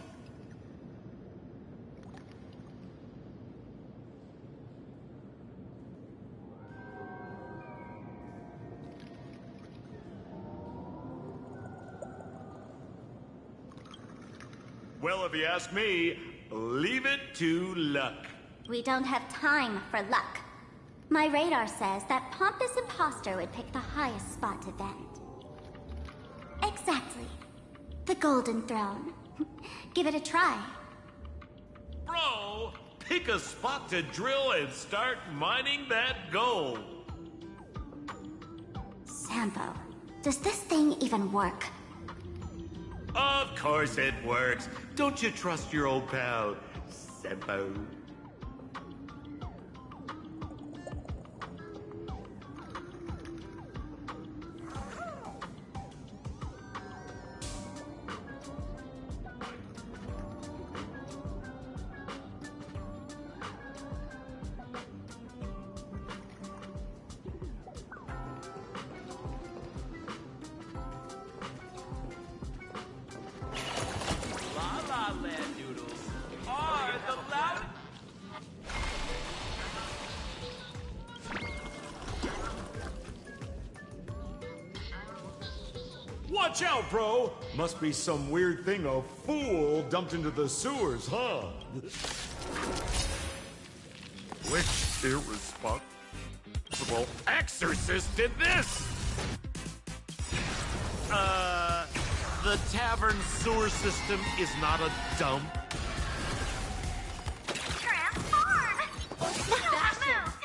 Well, if you ask me, leave it to luck. We don't have time for luck. My radar says that pompous imposter would pick the highest spot to vent. Exactly. The Golden Throne. Give it a try. Bro, pick a spot to drill and start mining that gold. Sampo, does this thing even work? Of course it works. Don't you trust your old pal, Sempo? Watch out, bro! Must be some weird thing a fool dumped into the sewers, huh? Which irresponsible exorcist did this? The tavern sewer system is not a dump. Transform! That move!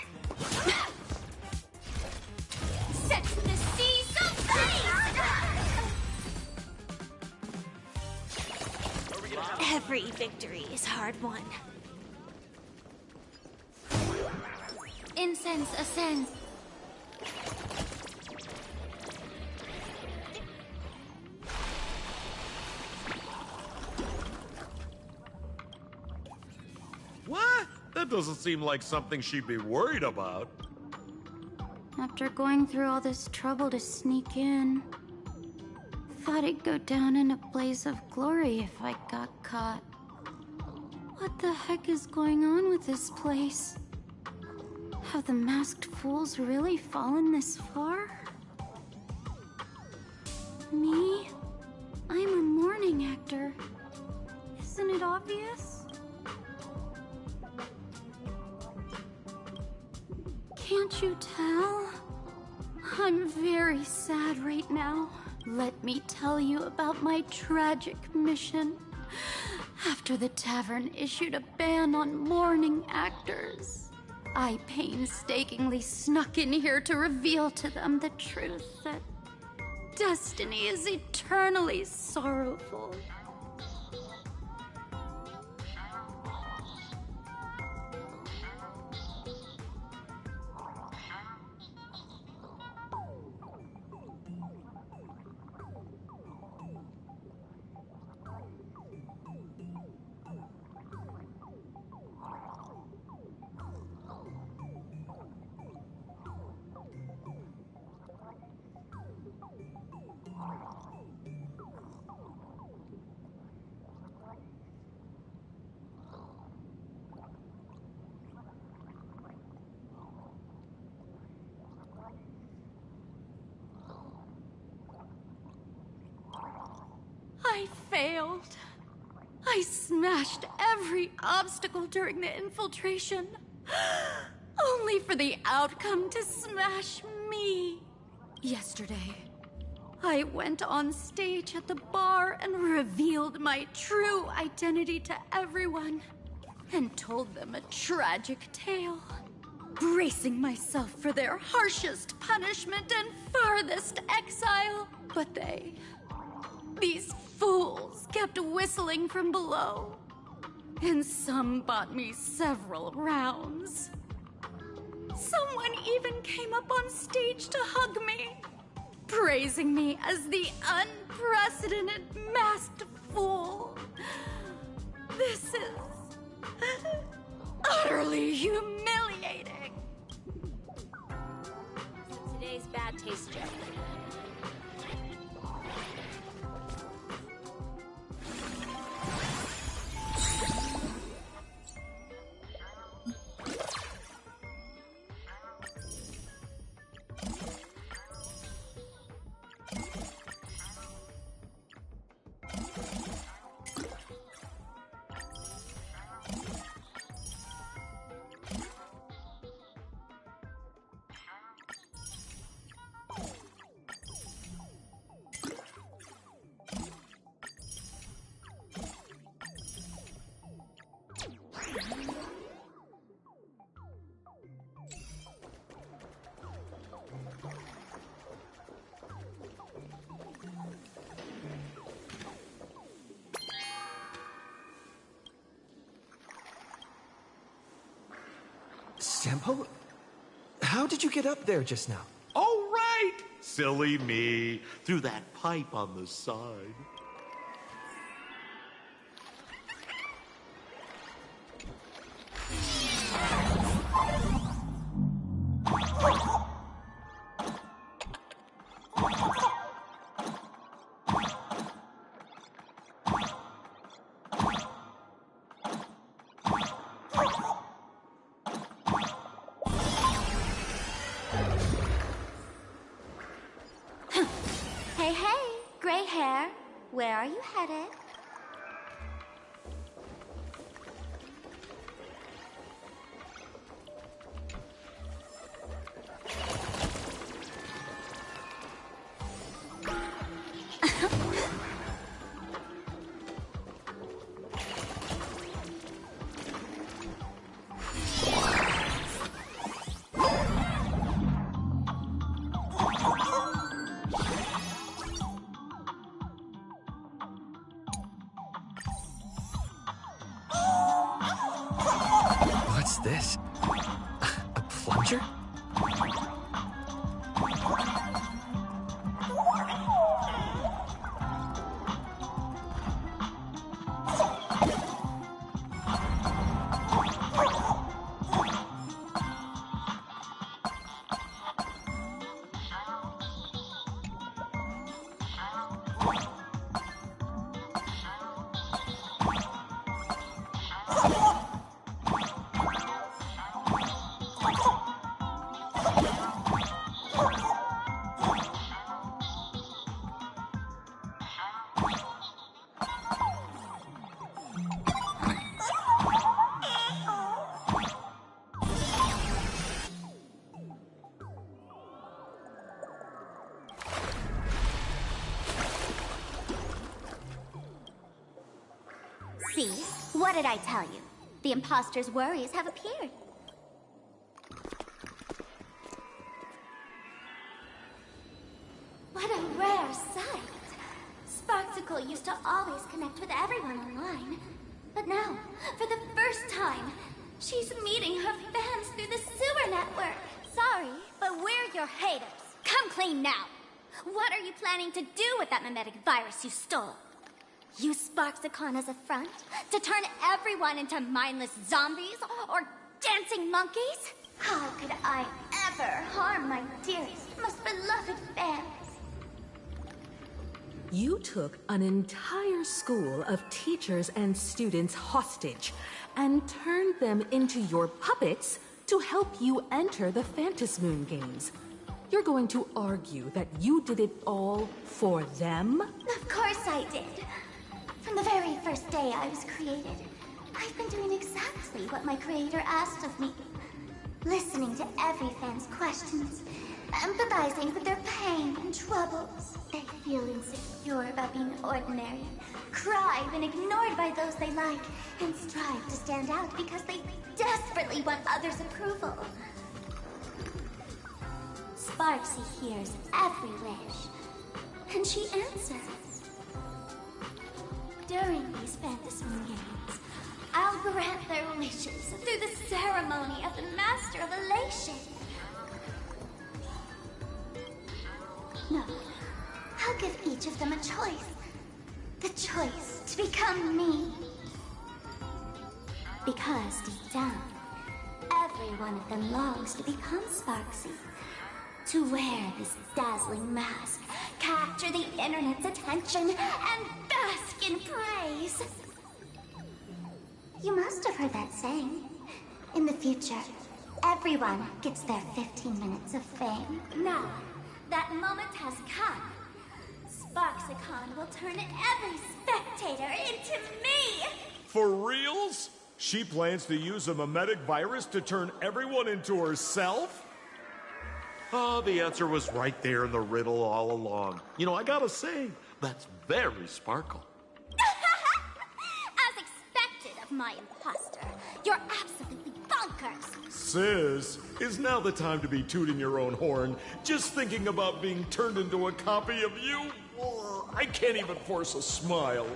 Sets the seas ablaze! Every victory is hard won. Incense ascends. What? That doesn't seem like something she'd be worried about. After going through all this trouble to sneak in, thought I'd go down in a blaze of glory if I got caught. What the heck is going on with this place? Have the masked fools really fallen this far? Me? I'm a mourning actor. Isn't it obvious? Can't you tell? I'm very sad right now. Let me tell you about my tragic mission. After the tavern issued a ban on mourning actors, I painstakingly snuck in here to reveal to them the truth that destiny is eternally sorrowful. I failed. I smashed every obstacle during the infiltration, only for the outcome to smash me. Yesterday, I went on stage at the bar and revealed my true identity to everyone, and told them a tragic tale, bracing myself for their harshest punishment and farthest exile. But these fools kept whistling from below, and some bought me several rounds. Someone even came up on stage to hug me, praising me as the unprecedented masked fool. This is utterly humiliating. So today's bad taste joke. Sampo? How did you get up there just now? Oh, right! Silly me. Through that pipe on the side. Hey, gray hair. Where are you headed? this? A plunger? See? What did I tell you? The imposter's worries have appeared. What a rare sight. Sparksicle used to always connect with everyone online. But now, for the first time, she's meeting her fans through the sewer network. Sorry, but we're your haters. Come clean now. What are you planning to do with that mimetic virus you stole? Use Sparksicon as a front to turn everyone into mindless zombies or dancing monkeys? How could I ever harm my dearest, most beloved fans? You took an entire school of teachers and students hostage and turned them into your puppets to help you enter the Phantasmoon games. You're going to argue that you did it all for them? Of course I did. From the very first day I was created, I've been doing exactly what my creator asked of me. Listening to every fan's questions, empathizing with their pain and troubles. They feel insecure about being ordinary, cry when ignored by those they like, and strive to stand out because they desperately want others' approval. Sparksy hears every wish, and she answers. During these Phantasmoon games, I'll grant their wishes through the ceremony of the Master of Elation. No, I'll give each of them a choice. The choice to become me. Because deep down, every one of them longs to become Sparksy. To wear this dazzling mask, capture the internet's attention, and bask in praise. You must have heard that saying. In the future, everyone gets their 15 minutes of fame. Now, that moment has come. Sparksicon will turn every spectator into me! For reals? She plans to use a mimetic virus to turn everyone into herself? Oh, the answer was right there in the riddle all along. You know, I gotta say, that's very Sparkle. As expected of my imposter, you're absolutely bonkers! Sis, is now the time to be tooting your own horn, just thinking about being turned into a copy of you? Oh, I can't even force a smile.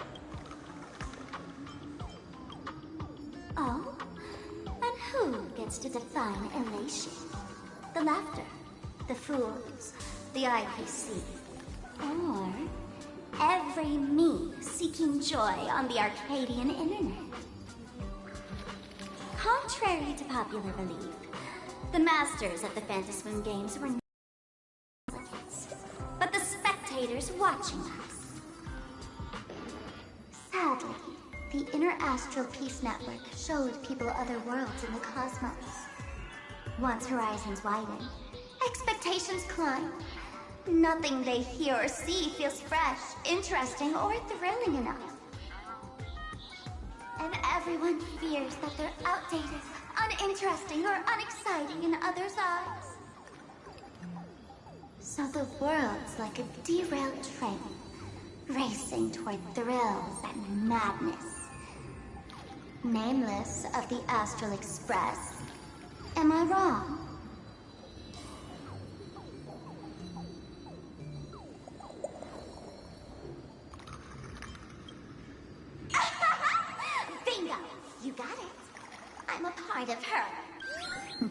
Oh? And who gets to define elation? The laughter, the fools, the IPC, or every me seeking joy on the Arcadian internet? Contrary to popular belief, the masters at the Phantasmoon games were not but the spectators watching us. Sadly, the Inter-Astral Peace Network showed people other worlds in the cosmos. Once horizons widen, expectations climb. Nothing they hear or see feels fresh, interesting, or thrilling enough. And everyone fears that they're outdated, uninteresting, or unexciting in others' eyes. So the world's like a derailed train, racing toward thrills and madness. Nameless of the Astral Express. Am I wrong? Bingo! You got it. I'm a part of her.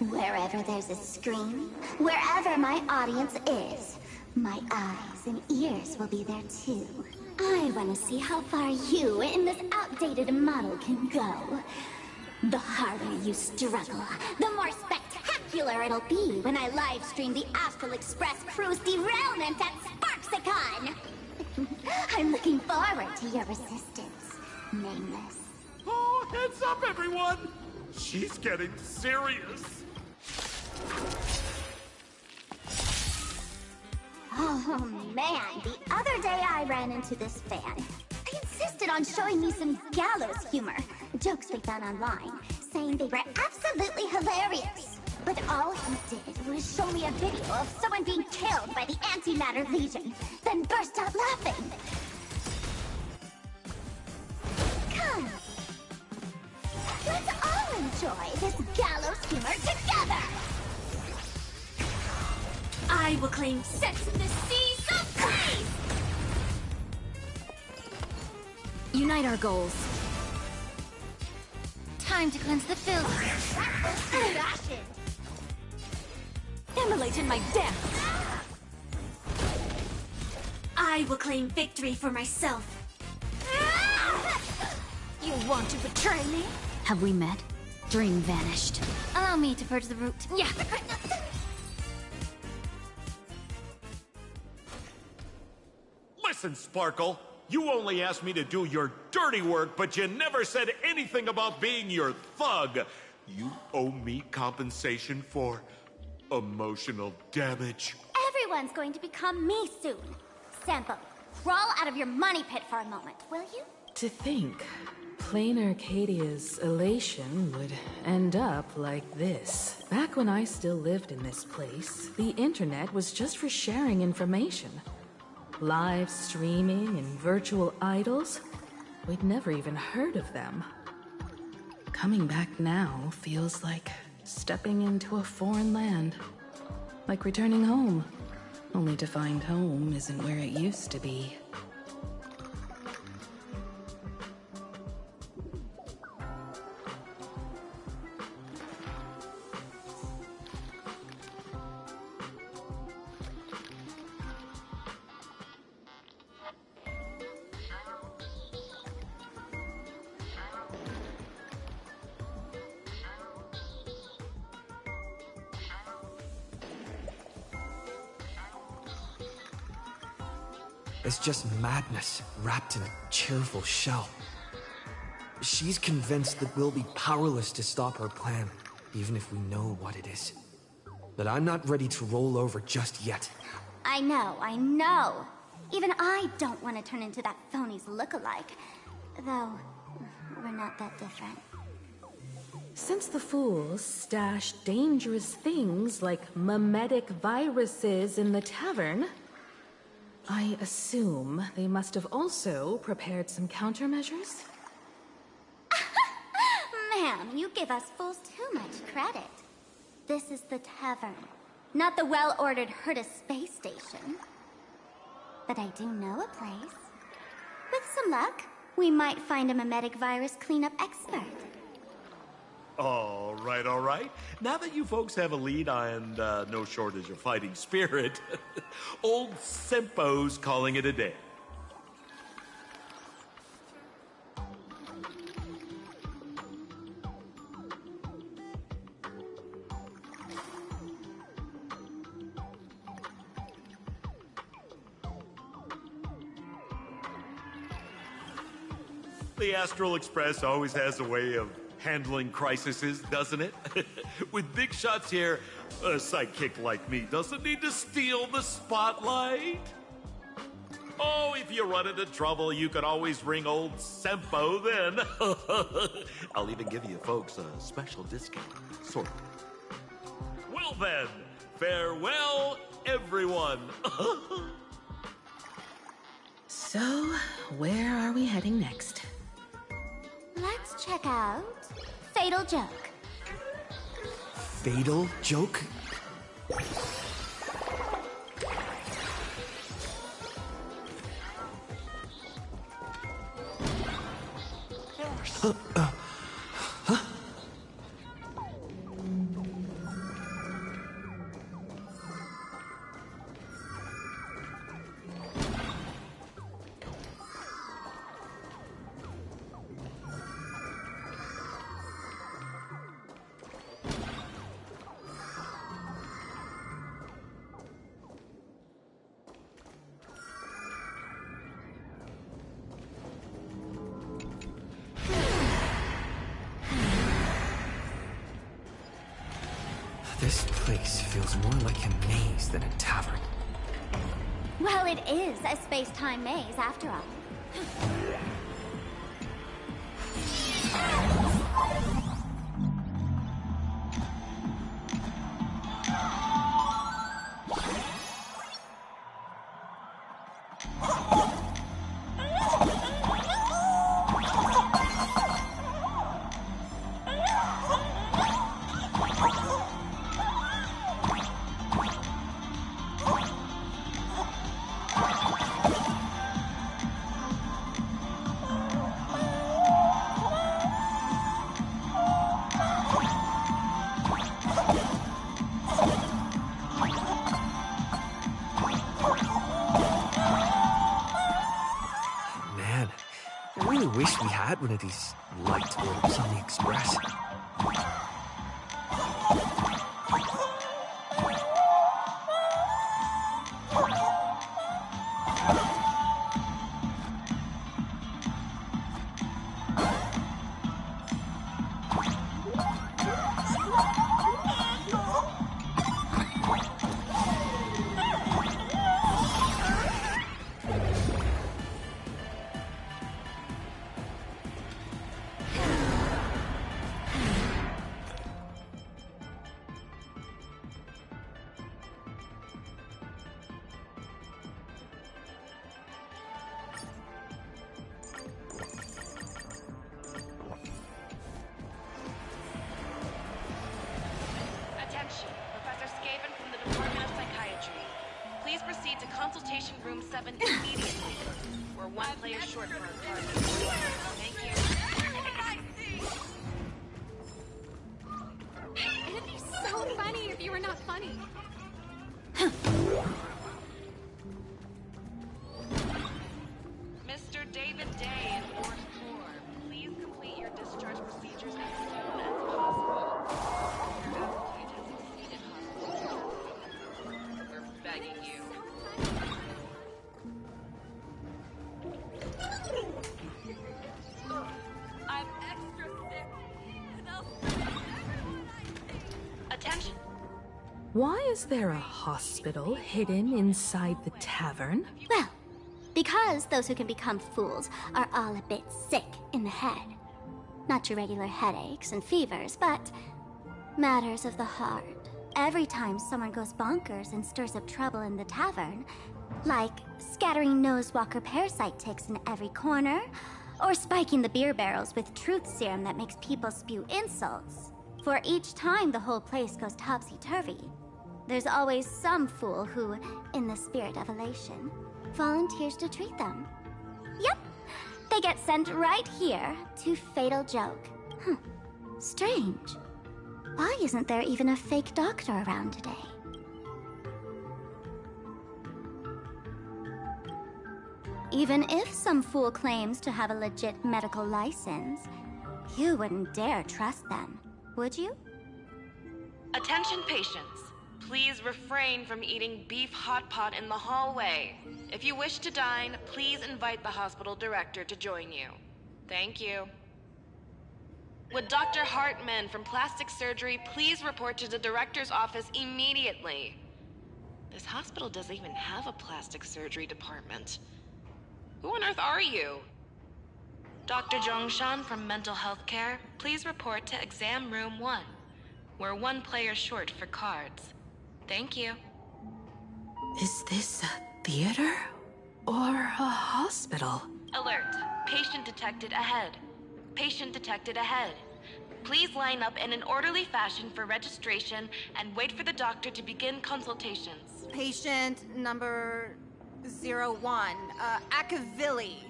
Wherever there's a screen, wherever my audience is, my eyes and ears will be there too. I want to see how far you in this outdated model can go. The harder you struggle, the more spectacular it'll be when I live stream the Astral Express cruise derailment at Sparksicon. I'm looking forward to your resistance, Nameless. Oh, heads up, everyone! She's getting serious. Oh man, the other day I ran into this fan. I insisted on showing me some gallows humor, jokes we found online, saying they were absolutely hilarious. But all he did was show me a video of someone being killed by the Antimatter Legion, then burst out laughing. Come, let's all enjoy this gallows humor together! I will claim Sex in the Seas of Praise! Unite our goals. Time to cleanse the filth. Immolate in my death. I will claim victory for myself. You want to betray me? Have we met? Dream vanished. Allow me to purge the root. Yeah. Listen, Sparkle. You only asked me to do your dirty work, but you never said anything about being your thug. You owe me compensation for emotional damage. Everyone's going to become me soon. Sampo, crawl out of your money pit for a moment, will you? To think, plain Arcadia's elation would end up like this. Back when I still lived in this place, the internet was just for sharing information. Live streaming and virtual idols, we'd never even heard of them. Coming back now feels like stepping into a foreign land. Like returning home, only to find home isn't where it used to be. It's just madness wrapped in a cheerful shell. She's convinced that we'll be powerless to stop her plan, even if we know what it is. But I'm not ready to roll over just yet. I know. Even I don't want to turn into that phony's look-alike. Though, we're not that different. Since the fools stash dangerous things like mimetic viruses in the tavern, I assume they must have also prepared some countermeasures? Ma'am, you give us fools too much credit. This is the tavern, not the well-ordered Herta space station. But I do know a place. With some luck, we might find a mimetic virus cleanup expert. All right. Now that you folks have a lead and no shortage of fighting spirit, old Sempo's calling it a day. The Astral Express always has a way of handling crises, doesn't it? With big shots here, a sidekick like me doesn't need to steal the spotlight. Oh, if you run into trouble, you can always ring old Sempo then. I'll even give you folks a special discount, sort of. Well then, farewell, everyone. So, where are we heading next? Let's check out Fatal Joke. Fatal joke? This place feels more like a maze than a tavern. Well, it is a space-time maze, after all. Man, I really wish we had one of these light orbs on the Express. Consultation room 7 immediately. We're one player short for our party. Thank you. It'd be so funny if you were not funny. Mr. David Day in 4th floor, please complete your discharge procedures as soon as possible. Your appetite has exceeded hospital. We're begging you. I'm extra sick, and I'll spread everyone I see. Attention. Why is there a hospital hidden inside the tavern? Well, because those who can become fools are all a bit sick in the head. Not your regular headaches and fevers, but matters of the heart. Every time someone goes bonkers and stirs up trouble in the tavern, like scattering nosewalker parasite ticks in every corner, or spiking the beer barrels with truth serum that makes people spew insults. For each time the whole place goes topsy-turvy, there's always some fool who, in the spirit of elation, volunteers to treat them. Yep, they get sent right here to Fatal Joke. Strange. Why isn't there even a fake doctor around today? Even if some fool claims to have a legit medical license, you wouldn't dare trust them, would you? Attention patients. Please refrain from eating beef hot pot in the hallway. If you wish to dine, please invite the hospital director to join you. Thank you. Would Dr. Hartman from Plastic Surgery please report to the director's office immediately? This hospital doesn't even have a plastic surgery department. Who on earth are you? Dr. Zhongshan from Mental Health Care, please report to exam room 1. We're one player short for cards. Thank you. Is this a theater or a hospital? Alert. Patient detected ahead. Patient detected ahead. Please line up in an orderly fashion for registration and wait for the doctor to begin consultations. Patient number 01, Akavilli.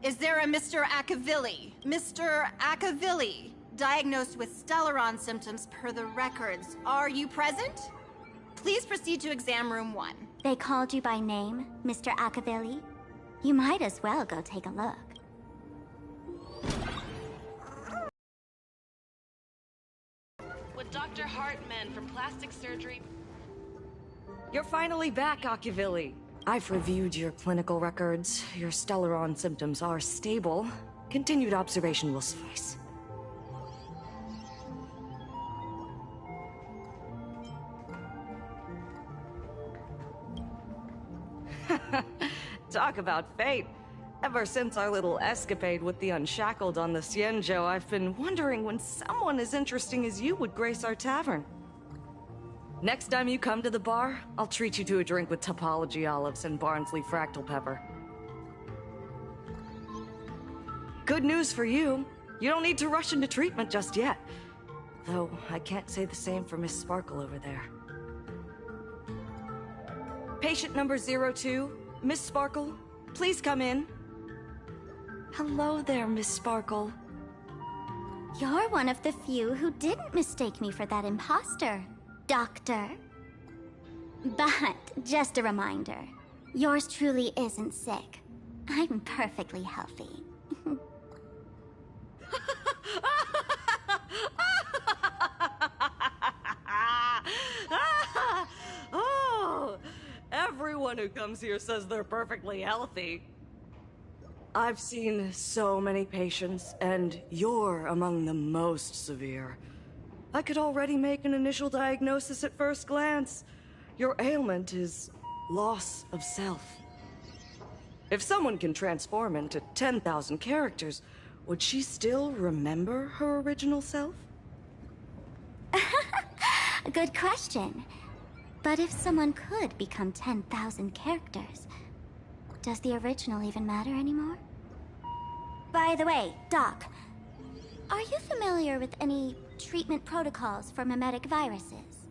Is there a Mr. Akavilli? Mr. Akavilli, diagnosed with Stellaron symptoms per the records. Are you present? Please proceed to exam room 1. They called you by name, Mr. Akavilli? You might as well go take a look. Would Dr. Hartman from Plastic Surgery... You're finally back, Akavilli. I've reviewed your clinical records. Your Stellaron symptoms are stable. Continued observation will suffice. Talk about fate. Ever since our little escapade with the Unshackled on the Xianzhou, I've been wondering when someone as interesting as you would grace our tavern. Next time you come to the bar, I'll treat you to a drink with topology olives and Barnsley fractal pepper. Good news for you. You don't need to rush into treatment just yet. Though, I can't say the same for Miss Sparkle over there. Patient number 02, Miss Sparkle, please come in. Hello there, Miss Sparkle. You're one of the few who didn't mistake me for that imposter, Doctor. But, just a reminder, yours truly isn't sick. I'm perfectly healthy. Oh, everyone who comes here says they're perfectly healthy. I've seen so many patients, and you're among the most severe. I could already make an initial diagnosis at first glance. Your ailment is loss of self. If someone can transform into 10,000 characters, would she still remember her original self? Good question. But if someone could become 10,000 characters, does the original even matter anymore? By the way, Doc, are you familiar with any treatment protocols for mimetic viruses?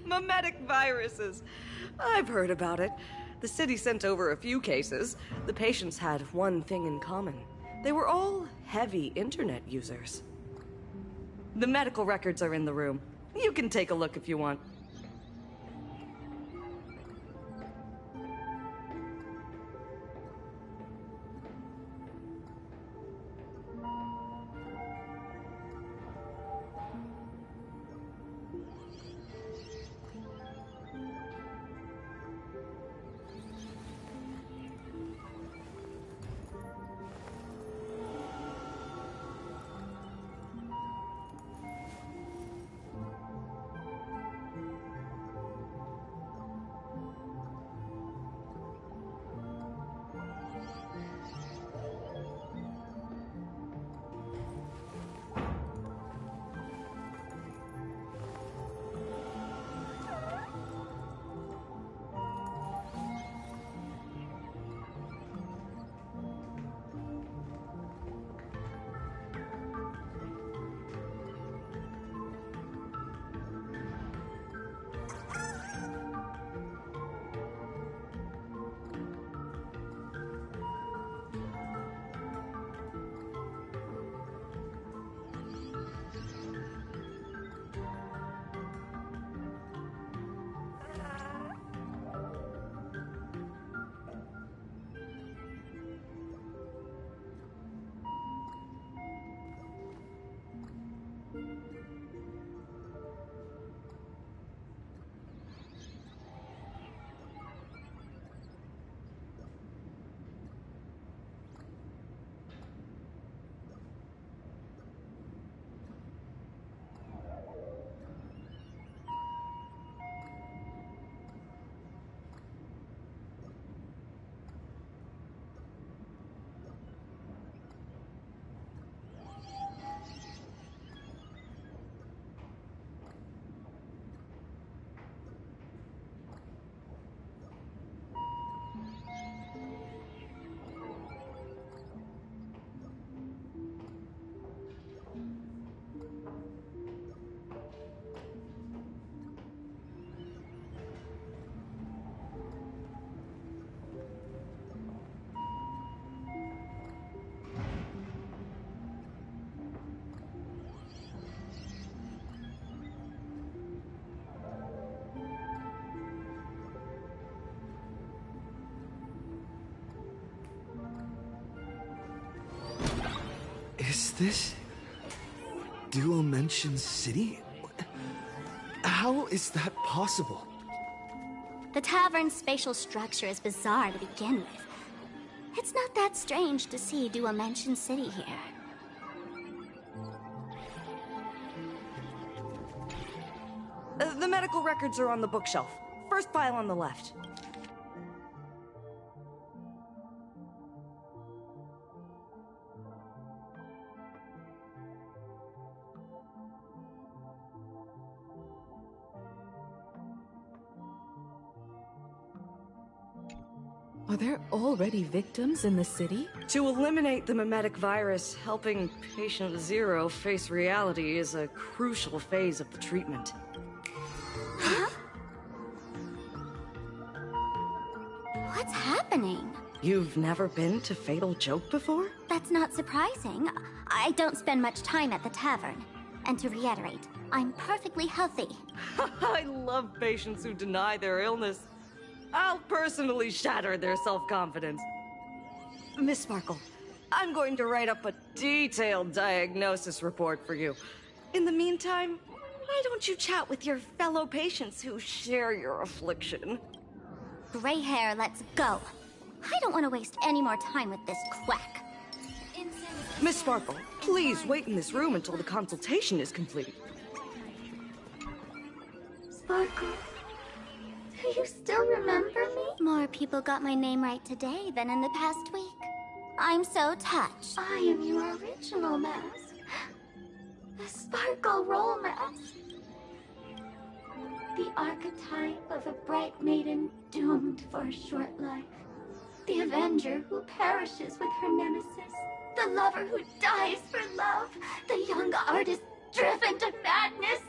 Mimetic viruses. I've heard about it. The city sent over a few cases. The patients had one thing in common. They were all heavy internet users. The medical records are in the room. You can take a look if you want. Is this Dual Mention City? How is that possible? The tavern's spatial structure is bizarre to begin with. It's not that strange to see Dual Mention City here. The medical records are on the bookshelf. First pile on the left. Are there already victims in the city? To eliminate the mimetic virus, helping Patient Zero face reality is a crucial phase of the treatment. Huh? What's happening? You've never been to Fatal Joke before? That's not surprising. I don't spend much time at the tavern. And to reiterate, I'm perfectly healthy. I love patients who deny their illness. I'll personally shatter their self-confidence. Miss Sparkle, I'm going to write up a detailed diagnosis report for you. In the meantime, why don't you chat with your fellow patients who share your affliction? Gray hair, let's go. I don't want to waste any more time with this quack. Miss Sparkle, please wait in this room until the consultation is complete. Sparkle, do you still remember me? More people got my name right today than in the past week. I'm so touched. I am your original mask. The Sparkle Roll mask. The archetype of a bright maiden doomed for a short life. The avenger who perishes with her nemesis. The lover who dies for love. The young artist driven to madness.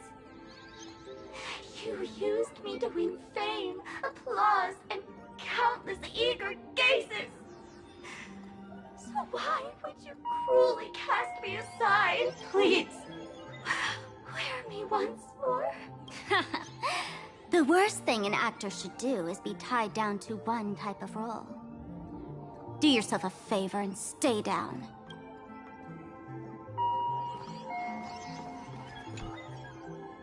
You used me to win fame, applause, and countless eager gazes. So why would you cruelly cast me aside? Please, wear me once more. The worst thing an actor should do is be tied down to one type of role. Do yourself a favor and stay down.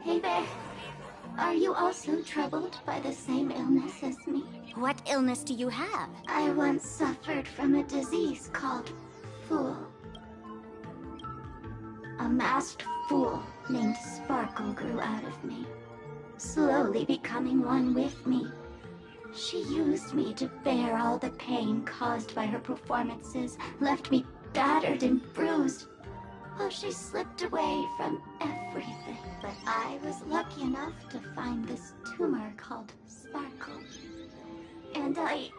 Hey there. Are you also troubled by the same illness as me? What illness do you have? I once suffered from a disease called Fool. A masked fool named Sparkle grew out of me, slowly becoming one with me. She used me to bear all the pain caused by her performances, left me battered and bruised, while she slipped away from everything. But I was lucky enough to find this tumor called Sparkle. And I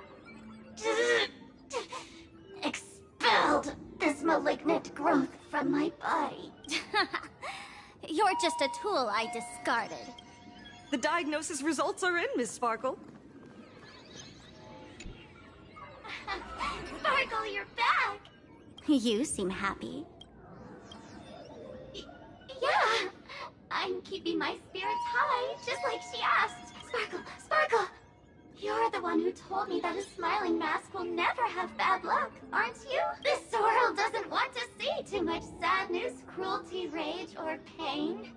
expelled this malignant growth from my body. You're just a tool I discarded. The diagnosis results are in, Miss Sparkle. Sparkle, you're back! You seem happy. Yeah, I'm keeping my spirits high, just like she asked. Sparkle, Sparkle! You're the one who told me that a smiling mask will never have bad luck, aren't you? This world doesn't want to see too much sadness, cruelty, rage, or pain.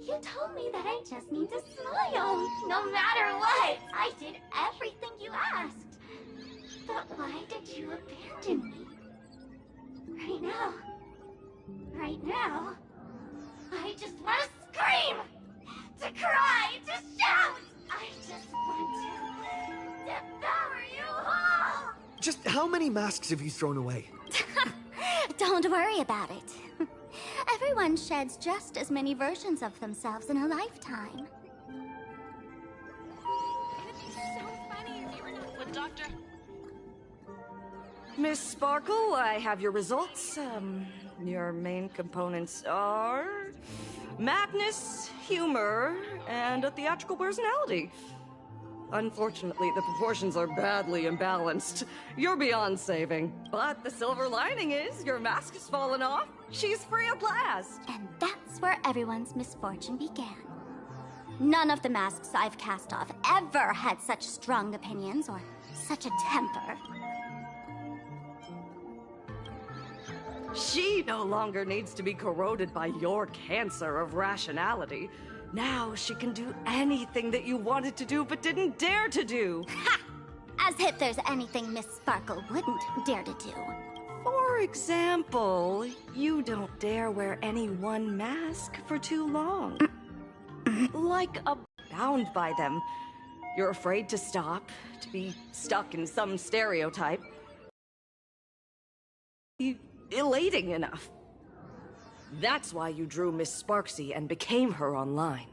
You told me that I just need to smile, no matter what. I did everything you asked. But why did you abandon me? Right now, I just want to scream, to cry, to shout. I just want to devour you all. Just how many masks have you thrown away? Don't worry about it. Everyone sheds just as many versions of themselves in a lifetime. It'd be so funny if you were not with Dr. Miss Sparkle, I have your results. Your main components are madness, humor, and a theatrical personality. Unfortunately, the proportions are badly imbalanced. You're beyond saving. But the silver lining is your mask has fallen off. She's free at last. And that's where everyone's misfortune began. None of the masks I've cast off ever had such strong opinions or such a temper. She no longer needs to be corroded by your cancer of rationality. Now she can do anything that you wanted to do but didn't dare to do. Ha! As if there's anything Miss Sparkle wouldn't dare to do. For example, you don't dare wear any one mask for too long. Like bound by them. You're afraid to stop, to be stuck in some stereotype. Elating enough. That's why you drew Miss Sparksy and became her online.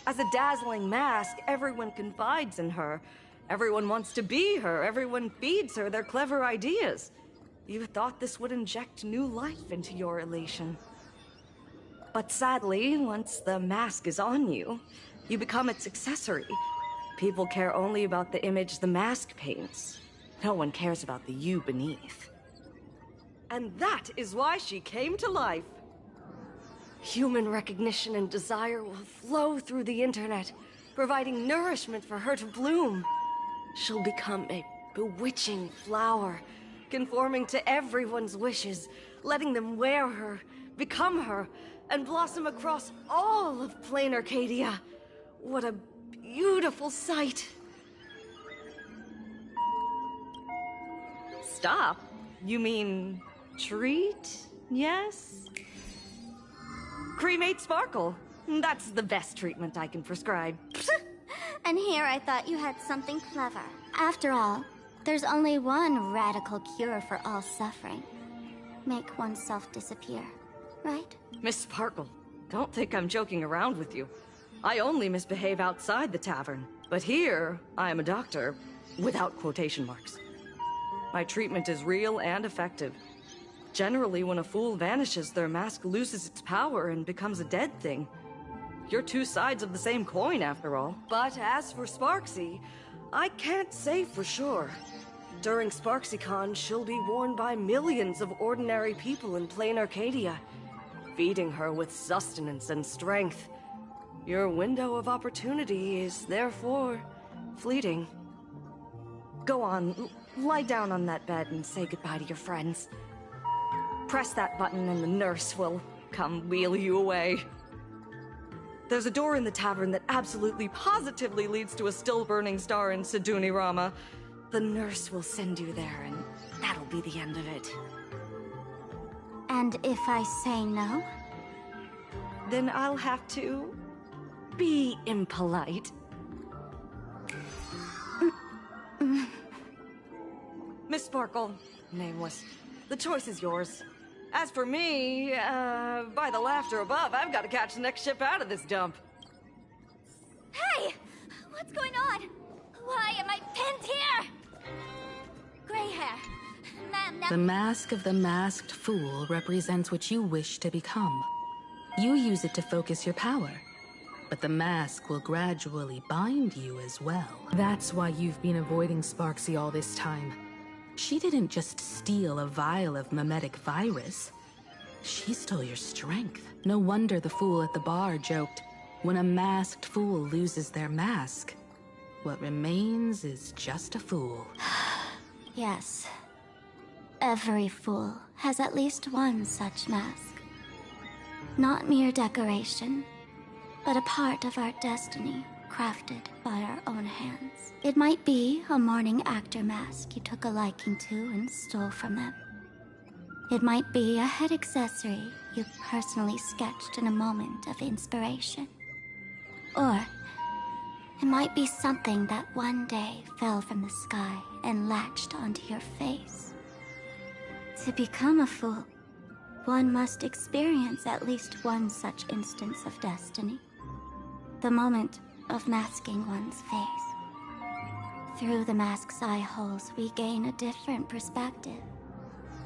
As a dazzling mask, everyone confides in her, Everyone wants to be her. Everyone feeds her their clever ideas. You thought this would inject new life into your elation. But sadly, once the mask is on you, you become its accessory. People care only about the image the mask paints. No one cares about the you beneath. And that is why she came to life. Human recognition and desire will flow through the internet, providing nourishment for her to bloom. She'll become a bewitching flower, conforming to everyone's wishes, letting them wear her, become her, and blossom across all of plain Arcadia. What a beautiful sight. Stop? You mean treat? Yes? Cremate Sparkle. That's the best treatment I can prescribe. And here I thought you had something clever. After all, there's only one radical cure for all suffering. Make oneself disappear, right? Miss Sparkle, don't think I'm joking around with you. I only misbehave outside the tavern. But here, I am a doctor, without quotation marks. My treatment is real and effective. Generally, when a fool vanishes, their mask loses its power and becomes a dead thing. You're two sides of the same coin, after all. But as for Sparksy, I can't say for sure. During SparksyCon, she'll be worn by millions of ordinary people in plain Arcadia, feeding her with sustenance and strength. Your window of opportunity is therefore fleeting. Go on, lie down on that bed and say goodbye to your friends. Press that button and the nurse will come wheel you away. There's a door in the tavern that absolutely positively leads to a still-burning star in Siduni Rama. The nurse will send you there, and that'll be the end of it. And if I say no? Then I'll have to be impolite. Miss Sparkle, nameless, the choice is yours. As for me, by the laughter above, I've got to catch the next ship out of this dump. Hey! What's going on? Why am I pinned here? Gray hair. Ma'am, now... The mask of the masked fool represents what you wish to become. You use it to focus your power, but the mask will gradually bind you as well. That's why you've been avoiding Sparksy all this time. She didn't just steal a vial of mimetic virus. She stole your strength. No wonder the fool at the bar joked, when a masked fool loses their mask, what remains is just a fool. Yes. Every fool has at least one such mask. Not mere decoration, but a part of our destiny, crafted by our own hands. It might be a morning actor mask you took a liking to and stole from them. It might be a head accessory you personally sketched in a moment of inspiration. Or it might be something that one day fell from the sky and latched onto your face. To become a fool, one must experience at least one such instance of destiny. The moment of masking one's face. Through the mask's eye holes, we gain a different perspective.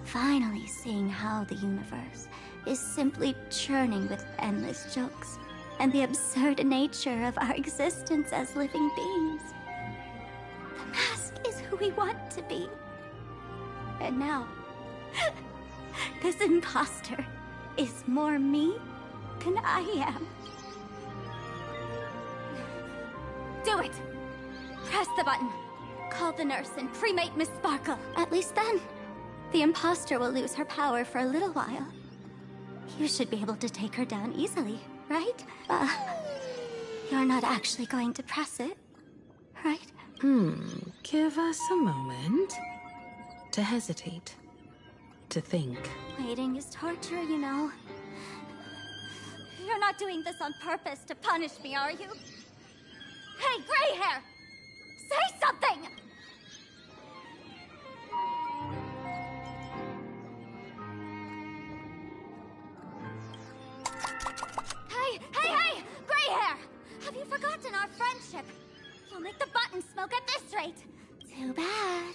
Finally seeing how the universe is simply churning with endless jokes, and the absurd nature of our existence as living beings. The mask is who we want to be. And now, this imposter is more me than I am. Do it! Press the button. Call the nurse and cremate Miss Sparkle. At least then, the imposter will lose her power for a little while. You should be able to take her down easily, right? You're not actually going to press it, right? Give us a moment to hesitate, to think. Waiting is torture, you know. You're not doing this on purpose to punish me, are you? Hey, gray hair! Say something! Hey! Gray hair! Have you forgotten our friendship? You'll make the button smoke at this rate. Too bad.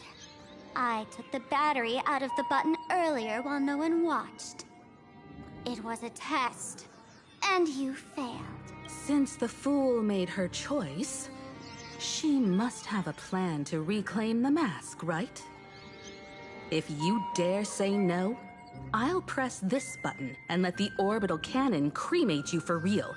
I took the battery out of the button earlier while no one watched. It was a test, and you failed. Since the fool made her choice, she must have a plan to reclaim the mask, right? If you dare say no, I'll press this button and let the orbital cannon cremate you for real.